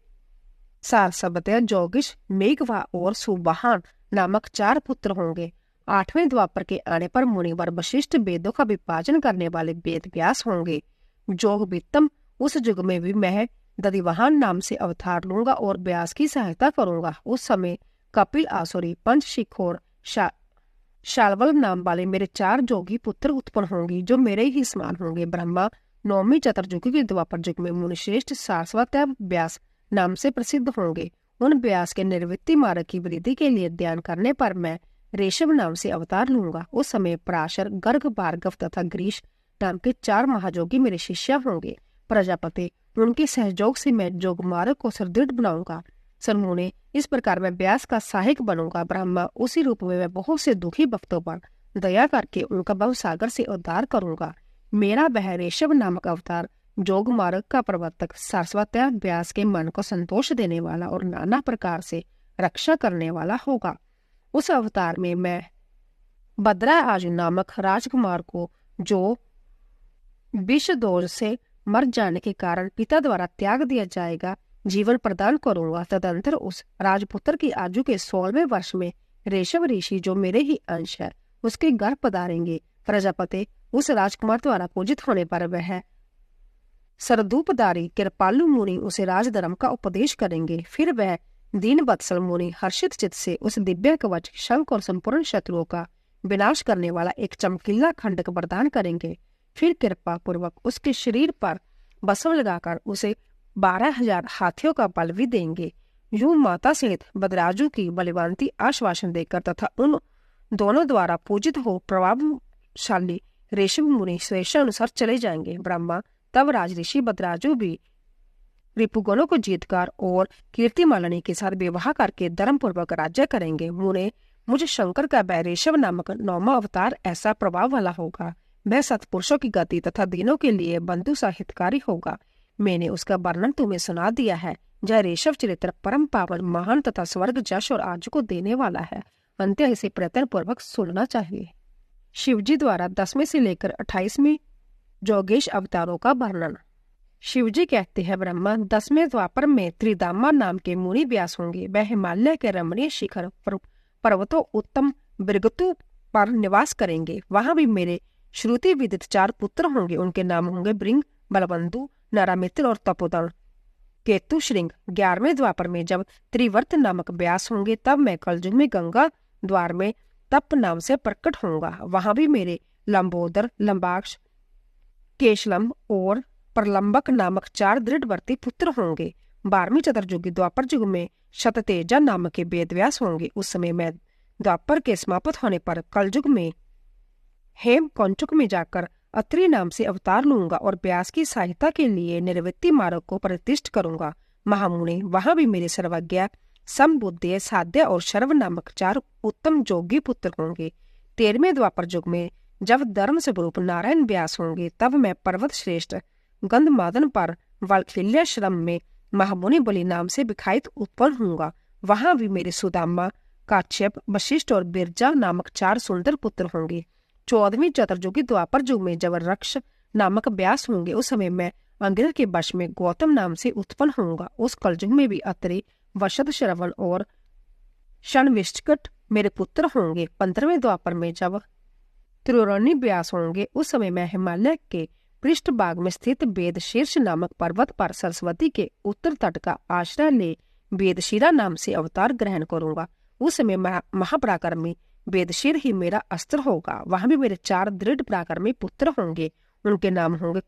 सारसवत्य, जोगिश, मेघवा और सुवाहन नामक 4 पुत्र होंगे। 8वें द्वापर के आने पर मुनिवर वशिष्ठ वेदों का विभाजन करने वाले वेद व्यास होंगे। जोग वित्तम, उस युग में भी मैं दधिवाहन नाम से अवतार लूंगा और व्यास की सहायता करूंगा। उस समय कपिल, आसुरी, पंचशिख और शाल्वल नाम वाले मेरे 4 जोगी पुत्र उत्पन्न होंगे, जो मेरे ही समान होंगे। ब्रह्मा 9वीं चतुर्युगी के द्वापर युग में मुनिश्रेष्ठ सारस्वत व्यास नाम से प्रसिद्ध होंगे। उन व्यास के निर्वृत्ति मार्ग की वृद्धि के लिए ध्यान करने पर मैं ऋषभ नाम से अवतार लूंगा। उस समय पराशर, गर्ग, भार्गव तथा ग्रीश नाम के 4 महायोगी मेरे शिष्य होंगे। प्रजापति, उनके सहयोग से मैं योग मार्ग को सुदृढ़ बनाऊंगा। सन्मुने, इस प्रकार मैं व्यास का सहायक बनूंगा। ब्रह्मा, उसी रूप में मैं बहुत से दुखी भक्तों पर दया करके उनका भवसागर से उद्धार करूंगा। मेरा वह ऋषभ नामक अवतार योग मार्ग का प्रवर्तक सारस्वत व्यास के मन को संतोष देने वाला और नाना प्रकार से रक्षा करने वाला होगा। उस अवतार में मैं भद्राआजु नामक राजकुमार को, जो विष दोष से मर जाने के कारण पिता द्वारा त्याग दिया जाएगा, जीवन प्रदान करूंगा। तदंतर उस राजपुत्र की आयु के 16वें वर्ष में ऋषभ ऋषि, जो मेरे ही अंश है, उसके घर पधारेंगे। प्रजापति, उस राजकुमार द्वारा पूजित होने पर वह सरदूपधारी कृपालु मुनि उसे राजधर्म का उपदेश करेंगे। फिर वह दीन वत्सल मुनि हर्षित चित्त से उस दिव्य कवच, शंख और संपूर्ण शत्रुओं का विनाश करने वाला एक चमकीला खंडक प्रदान करेंगे। फिर कृपा पूर्वक उसके शरीर पर बसव लगाकर उसे 12,000 हाथियों का बल भी देंगे। यूं माता सहित बदराजू की बलिवांती आश्वासन देकर तथा उन दोनों द्वारा पूजित हो प्रभावशाली ऋषभ मुनि स्वेच्छानुसार चले जाएंगे। ब्रह्मा, तब राज ऋषि बदराजू भी रिपुगणों को जीतकर और कीर्तिमालिनी के साथ विवाह करके धर्म पूर्वक राज्य करेंगे। मुझे शंकर का वह ऋषभ नामक 9वां अवतार ऐसा प्रभाव वाला होगा। वह सत्पुरुषों की गति तथा दीनों के लिए बंधु साहित्यकारी होगा। मैंने उसका वर्णन तुम्हें सुना दिया है। जय ऋषभ चरित्र परम पावन, महान तथा स्वर्ग, जश और आज को देने वाला है। अंत्य इसे प्रयत्न पूर्वक सुनना चाहिए। शिवजी द्वारा 10वें से लेकर 28वें जोगेश अवतारों का वर्णन। शिवजी कहते हैं ब्रह्मा 10वें द्वापर में त्रिदामा नाम के मुनि व्यास होंगे। वह हिमालय के रमणीय शिखर पर्वतों उत्तम बिरगतु पर निवास करेंगे। वहां भी मेरे श्रुति विदित 4 पुत्र होंगे। उनके नाम होंगे ब्रिंग, बलबंधु, नरामित्र और तपोदन। केतु श्रृंग 11वें द्वापर में जब त्रिवर्त नामक व्यास होंगे तब मैं कलयुग में गंगा द्वार में तप नाम से प्रकट होऊंगा। वहां भी मेरे लंबोदर, लंबाक्ष, केशलम और प्रलंबक नामक 4 दृढ़वर्ती पुत्र होंगे। 12वीं चतुर्युगी द्वापर युग में शततेजा नामक के वेदव्यास होंगे। उस समय मैं द्वापर के समाप्त होने पर कलयुग में हेम कौंचुक में जाकर अत्रि नाम से अवतार लूंगा और व्यास की सहायता के लिए निर्वृत्ति मार्ग को प्रतिष्ठित करूंगा। महामुनि वहां भी मेरे सर्वज्ञ, समबुद्धि, साध्य और शर्व नामक 4 उत्तम जोगी पुत्र होंगे। 13वें द्वापर युग में जब धर्म स्वरूप नारायण व्यास होंगे तब मैं पर्वत श्रेष्ठ गंधमादन पर वाल्खिल्याश्रम में महामुनि बलि नाम से विखायित उत्पन्न होऊंगा। वहां भी मेरे सुदामा, काश्यप, वशिष्ठ और बिरजा नामक 4 सुंदर पुत्र होंगे। 14वीं चतुर्युगी द्वापर युग में जब रक्ष नामक व्यास होंगे उस समय मैं अंगिरस के वश में गौतम नाम से उत्पन्न होऊंगा। उस कलयुग में भी अत्रि, वशद, श्रवण और शनविष्कट मेरे पुत्र होंगे। 15वें द्वापर में जब त्रिवर्णी व्यास होंगे उस समय मैं हिमालय के पृष्ठ भाग में स्थित वेदशीर्ष नामक पर्वत पर सरस्वती के उत्तर तट का आश्रय ले वेदशिरा नाम से अवतार ग्रहण करूंगा। उस समय महापराक्रमी वेदशीर ही मेरा अस्त्र होगा। वहां भी मेरे 4 दृढ़ पराक्रमी पुत्र होंगे। उनके नाम होंगे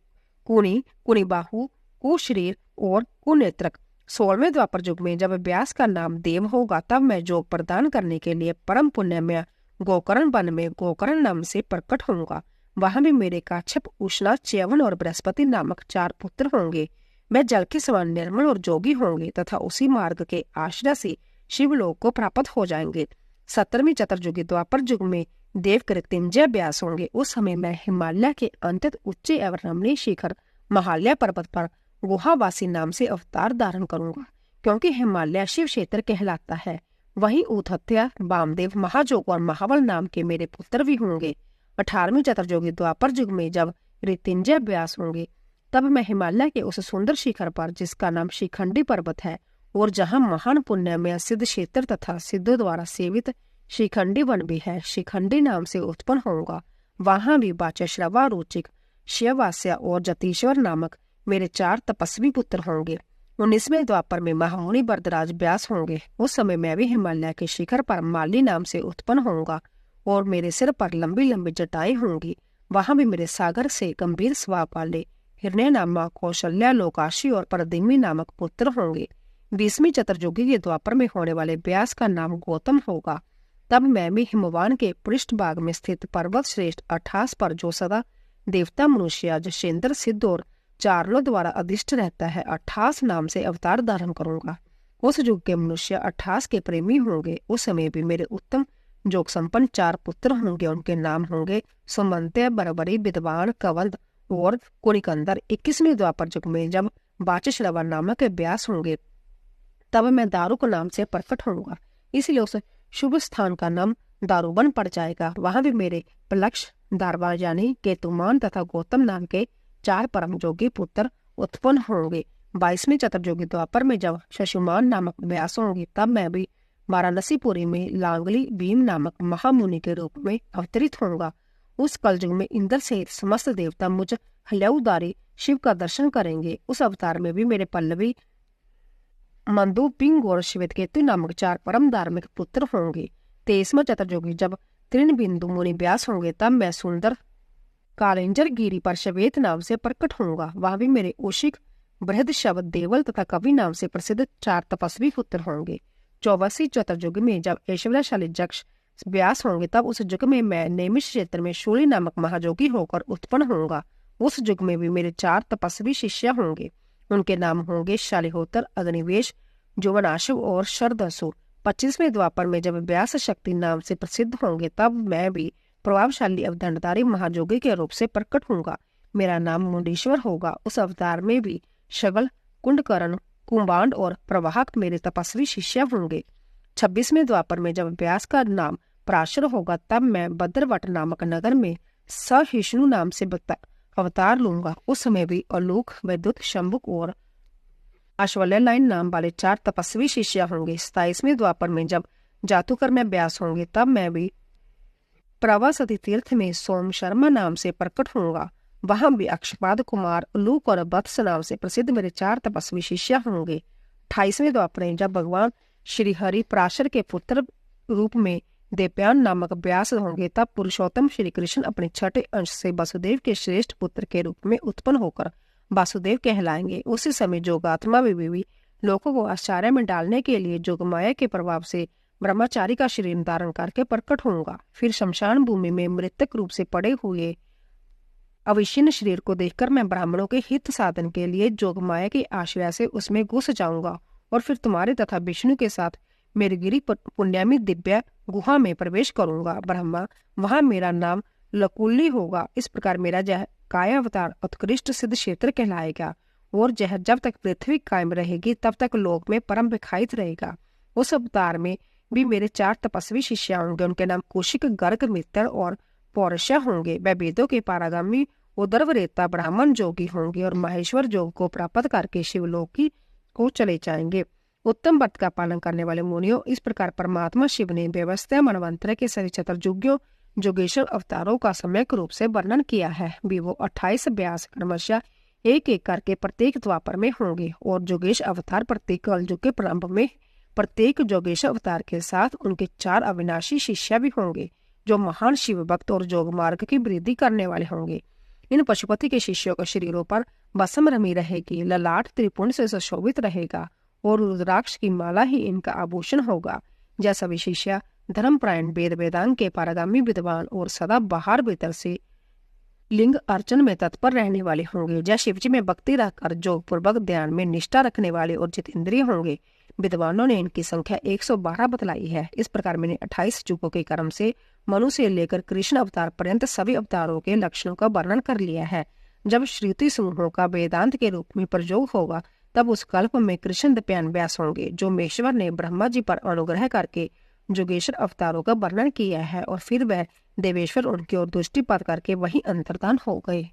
कुनी, कुनीबाहु, कुशरीर और कुनेत्रक। 16वें द्वापर युग में जब व्यास का नाम देव होगा तब मैं योग प्रदान करने के लिए परम पुण्यमय गोकर्ण वन में गोकर्ण नाम से प्रकट होऊंगा। वहां भी मेरे काश्यप, उष्णा, च्यवन और बृहस्पति नामक 4 पुत्र होंगे। मैं जल के समान निर्मल और जोगी होंगे तथा उसी मार्ग के आश्रय से शिवलोक को प्राप्त हो जाएंगे। 17वीं चतुर्युगी द्वापर युग में देव कृत्युंजय व्यास होंगे। उस समय मैं हिमालय के अंत्यत उच्च एवं रमणीय शिखर महालय पर्वत पर गुहावासी नाम से अवतार धारण करूंगा, क्योंकि हिमालय शिव क्षेत्र कहलाता है। वहीं उथत्या, वामदेव, महाजोग और महाबल नाम के मेरे पुत्र भी होंगे। 18वीं चतुर्युगी द्वापर युग में जब ऋत्युंजय व्यास होंगे तब मैं हिमालय के उस सुंदर शिखर पर जिसका नाम शिखंडी पर्वत है और जहां महान पुण्यमय सिद्ध क्षेत्र तथा सिद्धों द्वारा सेवित शिखंडी वन भी है, शिखंडी नाम से उत्पन्न होऊंगा। वहां भी वाचश्रवा, रुचिक, शिववास्य और जतीश्वर नामक मेरे 4 तपस्वी पुत्र होंगे। 19वें द्वापर में महामुनि वरदराज व्यास होंगे। उस समय मैं भी हिमालय के शिखर पर माली नाम से उत्पन्न होऊंगा और मेरे सिर पर लंबी लंबी जटाएं होंगी। वहां भी मेरे सागर से गंभीर स्वभाव वाले हिरण्य नामक, कौशल्या, लोकाशी और परदिमी नामक पुत्र होंगे। 20वीं चतुर्युगी के द्वापर में होने वाले व्यास का नाम गौतम होगा। तब मैं भी हिमवान के पृष्ठ भाग में स्थित पर्वत श्रेष्ठ 28 पर जो सदा देवता, मनुष्य, जशेंद्र, सिद्ध और चारलों द्वारा अधिष्ठ रहता है 28 नाम से अवतार धारण करूंगा। उस युग के मनुष्य 28 के प्रेमी होंगे। उस समय भी मेरे उत्तम जोग संपन्न 4 पुत्र होंगे। उनके नाम होंगे सुमंत्य, बरबरी, विद्वान, कवंद और कुनिकंदर। 21वें द्वापर युग में जब वाचश्रवा नामक व्यास होंगे तब मैं दारुक नाम से प्रकट होऊंगा, इसलिए उस शुभ स्थान का नाम दारुवन पड़ जाएगा। वहां भी मेरे प्लक्ष, दारवा यानी केतुमान तथा गौतम नाम के 4 परम जोगी पुत्र उत्पन्न होंगे। 22वें चतुर्युगी द्वापर में जब शशुमान नामक व्यास होंगे तब मैं भी वाराणसीपुरी में लांगली भीम नामक महामुनि के रूप में अवतरित होऊंगा। उस कलयुग में इंद्र सहित समस्त देवता मुझ हल्याउदारी शिव का दर्शन करेंगे। उस अवतार में भी मेरे पल्लवी, मंदु, पिंग और श्वेतकेतु नामक 4 परम धार्मिक पुत्र होंगे। 23वां चतुर्युगी जब तृणबिंदु मुनि व्यास होंगे तब मैं सुंदर कालिंजर गिरी पर श्वेत नाम से प्रकट होऊंगा। वहां भी मेरे उशिक, बृहद, शब्द, देवल तथा कवि नाम से प्रसिद्ध 4 तपस्वी पुत्र होंगे। 24वीं चतुर्युगी में जब ऐश्वर्यशाली जक्ष व्यास होंगे तब उस युग में मैं नेमिष क्षेत्र में शूली नामक महाजोगी होकर उत्पन्न होऊंगा। उस युग में भी मेरे 4 तपस्वी शिष्य होंगे। उनके नाम होंगे शालिहोत्र, अग्निवेश, जुवनाशु और शरदसु। 25वें द्वापर में जब व्यास शक्ति नाम से प्रसिद्ध होंगे तब मैं भी प्रभावशाली अवदंडधारी महाजोगी के रूप से प्रकट होऊंगा। मेरा नाम मुंडीश्वर होगा। उस अवतार में भी शगल, कुंडकर्ण, कुंभांड और प्रवाहक मेरे तपस्वी शिष्य होंगे। 26वें द्वापर में जब व्यास का नाम पराशर होगा तब मैं भद्रवट नामक नगर में सहिष्णु नाम से अवतार लूंगा। उस समय भी आलोक, वैद्युत, शंभुक और अश्वत्थामा नाम वाले 4 तपस्वी शिष्य होंगे। 27वें द्वापर में जब जातुकर में व्यास होंगे, तब मैं भी प्रवासती तीर्थ में सोम शर्मा नाम से प्रकट होऊंगा। वहां भी अक्षपाद कुमार, आलोक और वत्स नाम से प्रसिद्ध मेरे 4 तपस्वी शिष्य होंगे। 28वें द्वापर में जब भगवान श्री हरि पराशर के पुत्र रूप में देवयान नामक व्यास होंगे, तब पुरुषोत्तम श्री कृष्ण अपने छठे अंश से वसुदेव के श्रेष्ठ पुत्र के रूप में उत्पन्न होकर वासुदेव कहलाएंगे। उसी समय जोगात्मा भी लोगों को आश्चर्य में डालने के लिए जोगमाया के प्रभाव से ब्रह्मचारी का शरीर धारण करके प्रकट होऊंगा। फिर शमशान भूमि में मृतक रूप से पड़े हुए अविच्छिन्न शरीर को देखकर मैं ब्राह्मणों के हित साधन के लिए जोगमाया के आश्रय से उसमें घुस जाऊंगा और फिर तुम्हारे तथा विष्णु के साथ मेरगिरी पुण्यामी दिव्य गुहा में प्रवेश करूंगा। ब्रह्मा वहां मेरा नाम लकुल्ली होगा। इस प्रकार मेरा जह काया अवतार उत्कृष्ट सिद्ध क्षेत्र कहलाएगा और जह जब तक पृथ्वी कायम रहेगी तब तक लोक में परम विखायित रहेगा। उस अवतार में भी मेरे 4 तपस्वी शिष्य होंगे। उनके नाम कुशिक, गर्ग, मित्र और पौरुष होंगे। वह वेदों के पारगामी उदर्वरेता ब्राह्मण जोगी होंगे और माहेश्वर योग को प्राप्त करके शिवलोकी को चले जाएंगे। उत्तम व्रत का पालन करने वाले मुनियों, इस प्रकार परमात्मा शिव ने व्यवस्था मनवंतर के सभी चतुर्युगियों जोगेश्वर अवतारों का सम्यक रूप से वर्णन किया है। भी वो 28 व्यास क्रमशः एक एक करके प्रत्येक द्वापर में होंगे और जोगेश अवतार प्रत्येक कलयुग के प्रारंभ में प्रत्येक जोगेश अवतार के साथ उनके 4 अविनाशी शिष्य भी होंगे, जो महान शिव भक्त और जोग मार्ग की वृद्धि करने वाले होंगे। इन पशुपति के शिष्यों के शरीरों पर बसम रमी रहेगी, ललाट त्रिपुंड से सुशोभित रहेगा और रुद्राक्ष की माला ही इनका आभूषण होगा। जैसा भी शिष्य धर्मपरायण, वेद वेदांग के पारगामी विद्वान और सदा बाहर भीतर से लिंग अर्चन में तत्पर रहने वाले होंगे। जय शिवजी में भक्ति रखकर जोग पूर्वक ध्यान में निष्ठा रखने वाले और जितेंद्रिय होंगे। विद्वानों ने इनकी संख्या 112 बतलाई है। इस प्रकार मैंने 28 युगों के क्रम से मनु से लेकर कृष्ण अवतार पर्यंत सभी अवतारों के लक्षणों का वर्णन कर लिया है। जब श्रुति समूहों का वेदांत के रूप में प्रयोग होगा, तब उस कल्प में कृष्ण दयान व्यास होंगे, जो मेश्वर ने ब्रह्मा जी पर अनुग्रह करके जोगेश्वर अवतारों का वर्णन किया है और फिर वह देवेश्वर उनकी ओर दृष्टिपात करके वही अंतर्धान हो गए।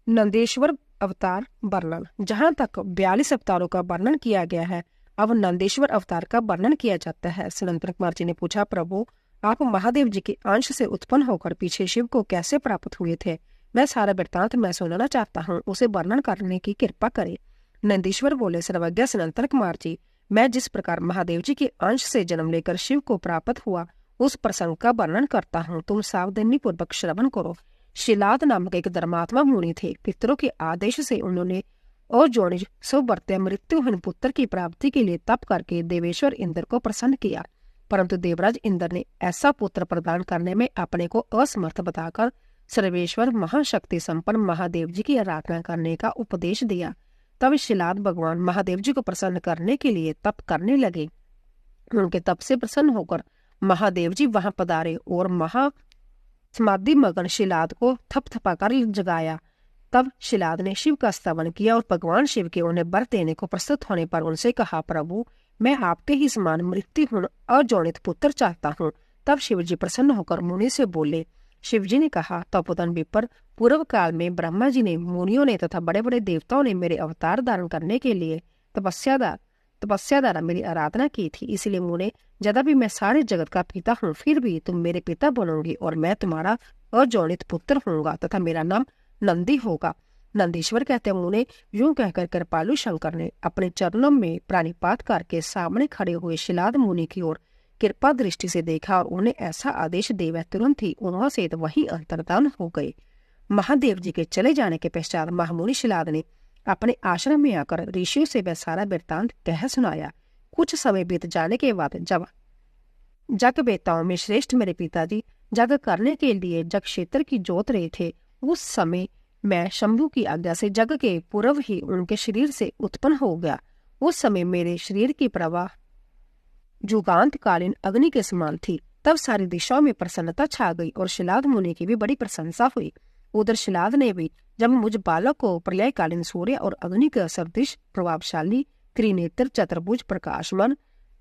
नंदेश्वर अवतार वर्णन। जहाँ तक 42 अवतारों का वर्णन किया गया है, अब नंदेश्वर अवतार का वर्णन किया जाता है। सनंतर कुमार जी ने पूछा, प्रभु आप महादेव जी के अंश से उत्पन्न होकर पीछे शिव को कैसे प्राप्त हुए थे? मैं सारा वृत्तांत मैं सुनना चाहता हूँ, उसे वर्णन करने की कृपा करे। नंदीश्वर बोले, सर्वज्ञ सनंतर कुमार जी, मैं जिस प्रकार महादेव जी के अंश से जन्म लेकर शिव को प्राप्त हुआ उस प्रसंग का वर्णन करता हूँ, तुम सावधानी पूर्वक श्रवण करो। शिलाद नामक एक धर्मात्मा मुनि थे। पितरों के आदेश से उन्होंने अजोनिज सौवर्त्य मृत्युहीन पुत्र की प्राप्ति के लिए तप करके देवेश्वर इंद्र को प्रसन्न किया, परंतु देवराज इंद्र ने ऐसा पुत्र प्रदान करने में अपने को असमर्थ बताकर सर्वेश्वर महाशक्ति संपन्न महादेव जी की आराधना करने का उपदेश दिया। तब शिलाद भगवान महादेव जी को प्रसन्न करने के लिए तप करने लगे। उनके तप से प्रसन्न होकर महादेव जी वहां पधारे और महा समाधि मगन शिलाद को थपथपाकर जगाया। तब शिलाद ने शिव का स्तवन किया और भगवान शिव के उन्हें वर देने को प्रस्तुत होने पर उनसे कहा, प्रभु मैं आपके ही समान मृत्युहीन अजोनित पुत्र चाहता हूँ। तब शिव जी प्रसन्न होकर मुनि से बोले। शिव जी ने कहा, तपोधन विपर, पूर्व काल में ब्रह्मा जी ने, मुनियों ने तथा बड़े बड़े देवताओं ने मेरे अवतार धारण करने के लिए तपस्या द्वारा मेरी आराधना की थी। इसलिए मुने, यद्यपि भी मैं सारे जगत का पिता हूँ, फिर भी तुम मेरे पिता बनोगे और मैं तुम्हारा अजोनित पुत्र होऊंगा तथा मेरा नाम नंदी होगा। नंदीश्वर कहते हैं, मुने यूं कहकर कृपालु शंकर ने अपने चरणों में प्राणिपात करके सामने खड़े हुए शिलाद मुनि की ओर कृपा दृष्टि से देखा और उन्हें ऐसा आदेश दे वह तुरंत ही उन्हों से वही अंतर्धान हो गए। महादेव जी के चले जाने के पश्चात महामुनि शिलाद ने अपने आश्रम में आकर ऋषियों से वह सारा वृत्तांत कह सुनाया। कुछ समय बीत जाने के बाद जब जग बेताओं में श्रेष्ठ मेरे पिताजी जग करने के लिए जग क्षेत्र की जोत रहे थे, उस समय मैं शंभु की आज्ञा से जग के पूर्व ही उनके शरीर से उत्पन्न हो गया। उस समय मेरे शरीर की प्रवाह जुगांत कालीन अग्नि के समान थी। तब सारी दिशाओं में प्रसन्नता छा गई और शिलाद मुनि की भी बड़ी प्रशंसा हुई। उधर शिलाद ने भी जब मुझ बालक को प्रलयकालीन सूर्य और अग्नि के सदृश प्रभावशाली त्रिनेत्र चतुर्भुज प्रकाशमान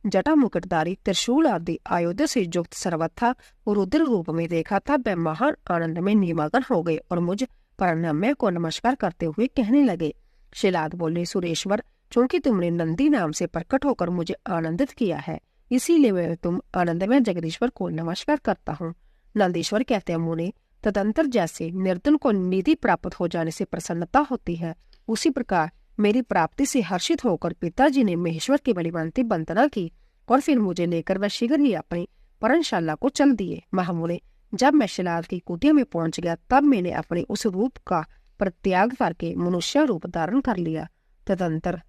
जटा मुकुटधारी त्रिशूल आदि आयुध से युक्त सर्वथा रुद्र रूप में देखा था, वह महान आनंद में निमग्न हो गए और मुझ परनाम्य को नमस्कार करते हुए कहने लगे। शिलाद बोले, सुरेश्वर, चूंकि तुमने नंदी नाम से प्रकट होकर मुझे आनंदित किया है, इसीलिए मैं तुम आनंदमय जगदीश्वर को नमस्कार करता हूँ। नंदीश्वर कहते हैं, मुनि, तदंतर जैसे निर्धन को निधि प्राप्त हो जाने से प्रसन्नता होती है, उसी प्रकार मेरी प्राप्ति से हर्षित होकर पिताजी ने महेश्वर की बड़ी भांति वंदना की और फिर मुझे लेकर वह शीघ्र ही अपनी पर्णशाला को चल दिए। महामुनि, जब मैं शिलाद की कुटिया में पहुंच गया तब मैंने अपने उस रूप का परित्याग करके मनुष्य रूप धारण कर लिया। तदंतर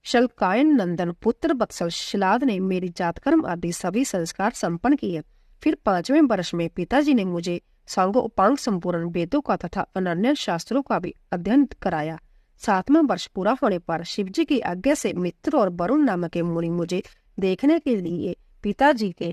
शल्कायन नंदन पुत्र वत्सल शिलाद ने मेरी जातकर्म आदि सभी संस्कार संपन्न किए। फिर 5वें वर्ष में पिताजी ने मुझे सांगो उपांग संपूर्ण वेदों का तथा अनन्य शास्त्रों का भी अध्ययन कराया। 7वां वर्ष पूरा होने पर शिवजी की आज्ञा से मित्र और वरुण नामक के मुनि मुझे देखने के लिए पिताजी के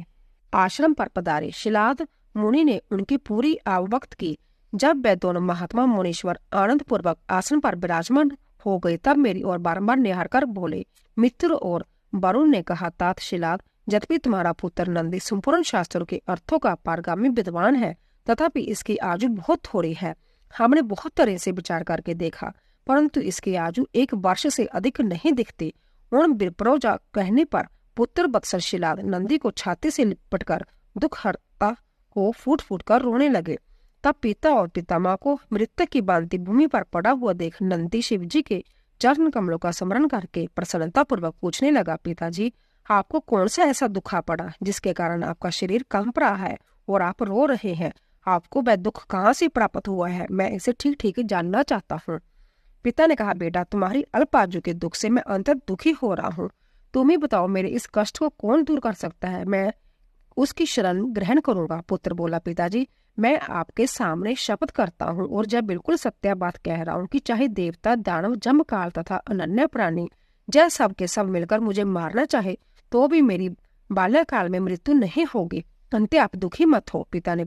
आश्रम पर पधारे। शिलाद मुनि ने उनकी पूरी आवभक्त की। जब वे दोनों महात्मा मुनीश्वर आनंद पूर्वक आसन पर विराजमान हो गए तब मेरी ओर बारंबार निहार कर बोले। मित्र और वरुण ने कहा, तात शिलाद, यद्यपि तुम्हारा पुत्र नंदी संपूर्ण शास्त्रों के अर्थों का पारगामी विद्वान है, तथापि इसकी आयु बहुत थोड़ी है। हमने बहुत तरह से विचार करके देखा, परंतु इसकी आयु 1 वर्ष से अधिक नहीं दिखती। उन विप्रोजा कहने पर पुत्र वत्सल शिलाद नंदी को छाती से लिपटकर दुख हरता को फूट फूट कर रोने लगे। तब पिता और पितामह को मृतक की भांति भूमि पर पड़ा हुआ देख नंदी शिवजी के चरण कमलों का स्मरण करके प्रसन्नता पूर्वक पूछने लगा, पिताजी, आपको कौन सा ऐसा दुखा पड़ा जिसके कारण आपका शरीर कंप रहा है और आप रो रहे हैं? आपको वह दुख कहाँ से प्राप्त हुआ है? मैं इसे ठीक ठीक जानना चाहता हूँ। पिता ने कहा, बेटा, तुम्हारी अल्प आयु के दुख से मैं अंतर दुखी हो रहा हूँ। तुम ही बताओ, मेरे इस कष्ट को कौन दूर कर सकता है? मैं उसकी शरण ग्रहण करूंगा। पुत्र बोला, पिताजी, मैं आपके सामने शपथ करता हूँ और जब बिल्कुल सत्य बात कह रहा हूँ कि चाहे देवता, दानव, जमकाल तथा अनन्य प्राणी जय सब के सब मिलकर मुझे मारना चाहे तो भी मेरी बाल्यकाल में मृत्यु नहीं होगी। अंते आप दुखी मत हो। पिता ने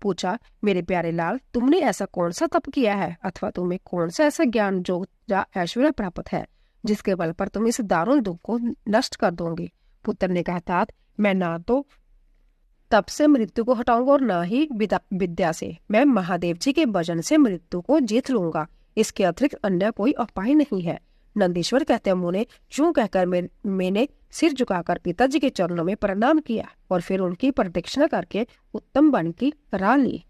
पूछा, मेरे प्यारे लाल, तुमने ऐसा कौन सा तप किया है अथवा तुम्हें कौन सा ऐसा ज्ञान जो या ऐश्वर्य प्राप्त है जिसके बल पर तुम इस दारुण दुख को नष्ट कर दोगे? पुत्र ने कहा, तात, मैं ना तो तप से मृत्यु को हटाऊंगा और न ही विद्या से। मैं महादेव जी के भजन से मृत्यु को जीत लूंगा। इसके अतिरिक्त अन्य कोई उपाय नहीं है। नंदीश्वर कहते हैं, मुने, यूं कहकर मैंने सिर झुकाकर पिताजी के चरणों में प्रणाम किया और फिर उनकी प्रदक्षिणा करके उत्तम वन की राह ली।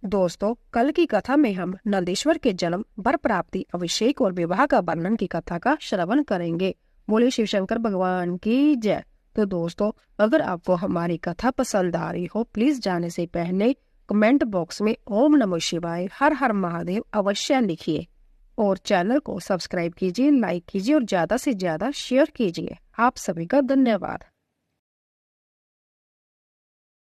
दोस्तों, कल की कथा में हम नंदीश्वर के जन्म, वर प्राप्ति, अभिषेक और विवाह का वर्णन की कथा का श्रवण करेंगे। बोले शिव शंकर भगवान की जय। तो दोस्तों, अगर आपको हमारी कथा पसंद आ रही हो, प्लीज जाने से पहले कमेंट बॉक्स में ओम नमः शिवाय, हर हर महादेव अवश्य लिखिए और चैनल को सब्सक्राइब कीजिए, लाइक कीजिए और ज्यादा से ज्यादा शेयर कीजिए। आप सभी का धन्यवाद।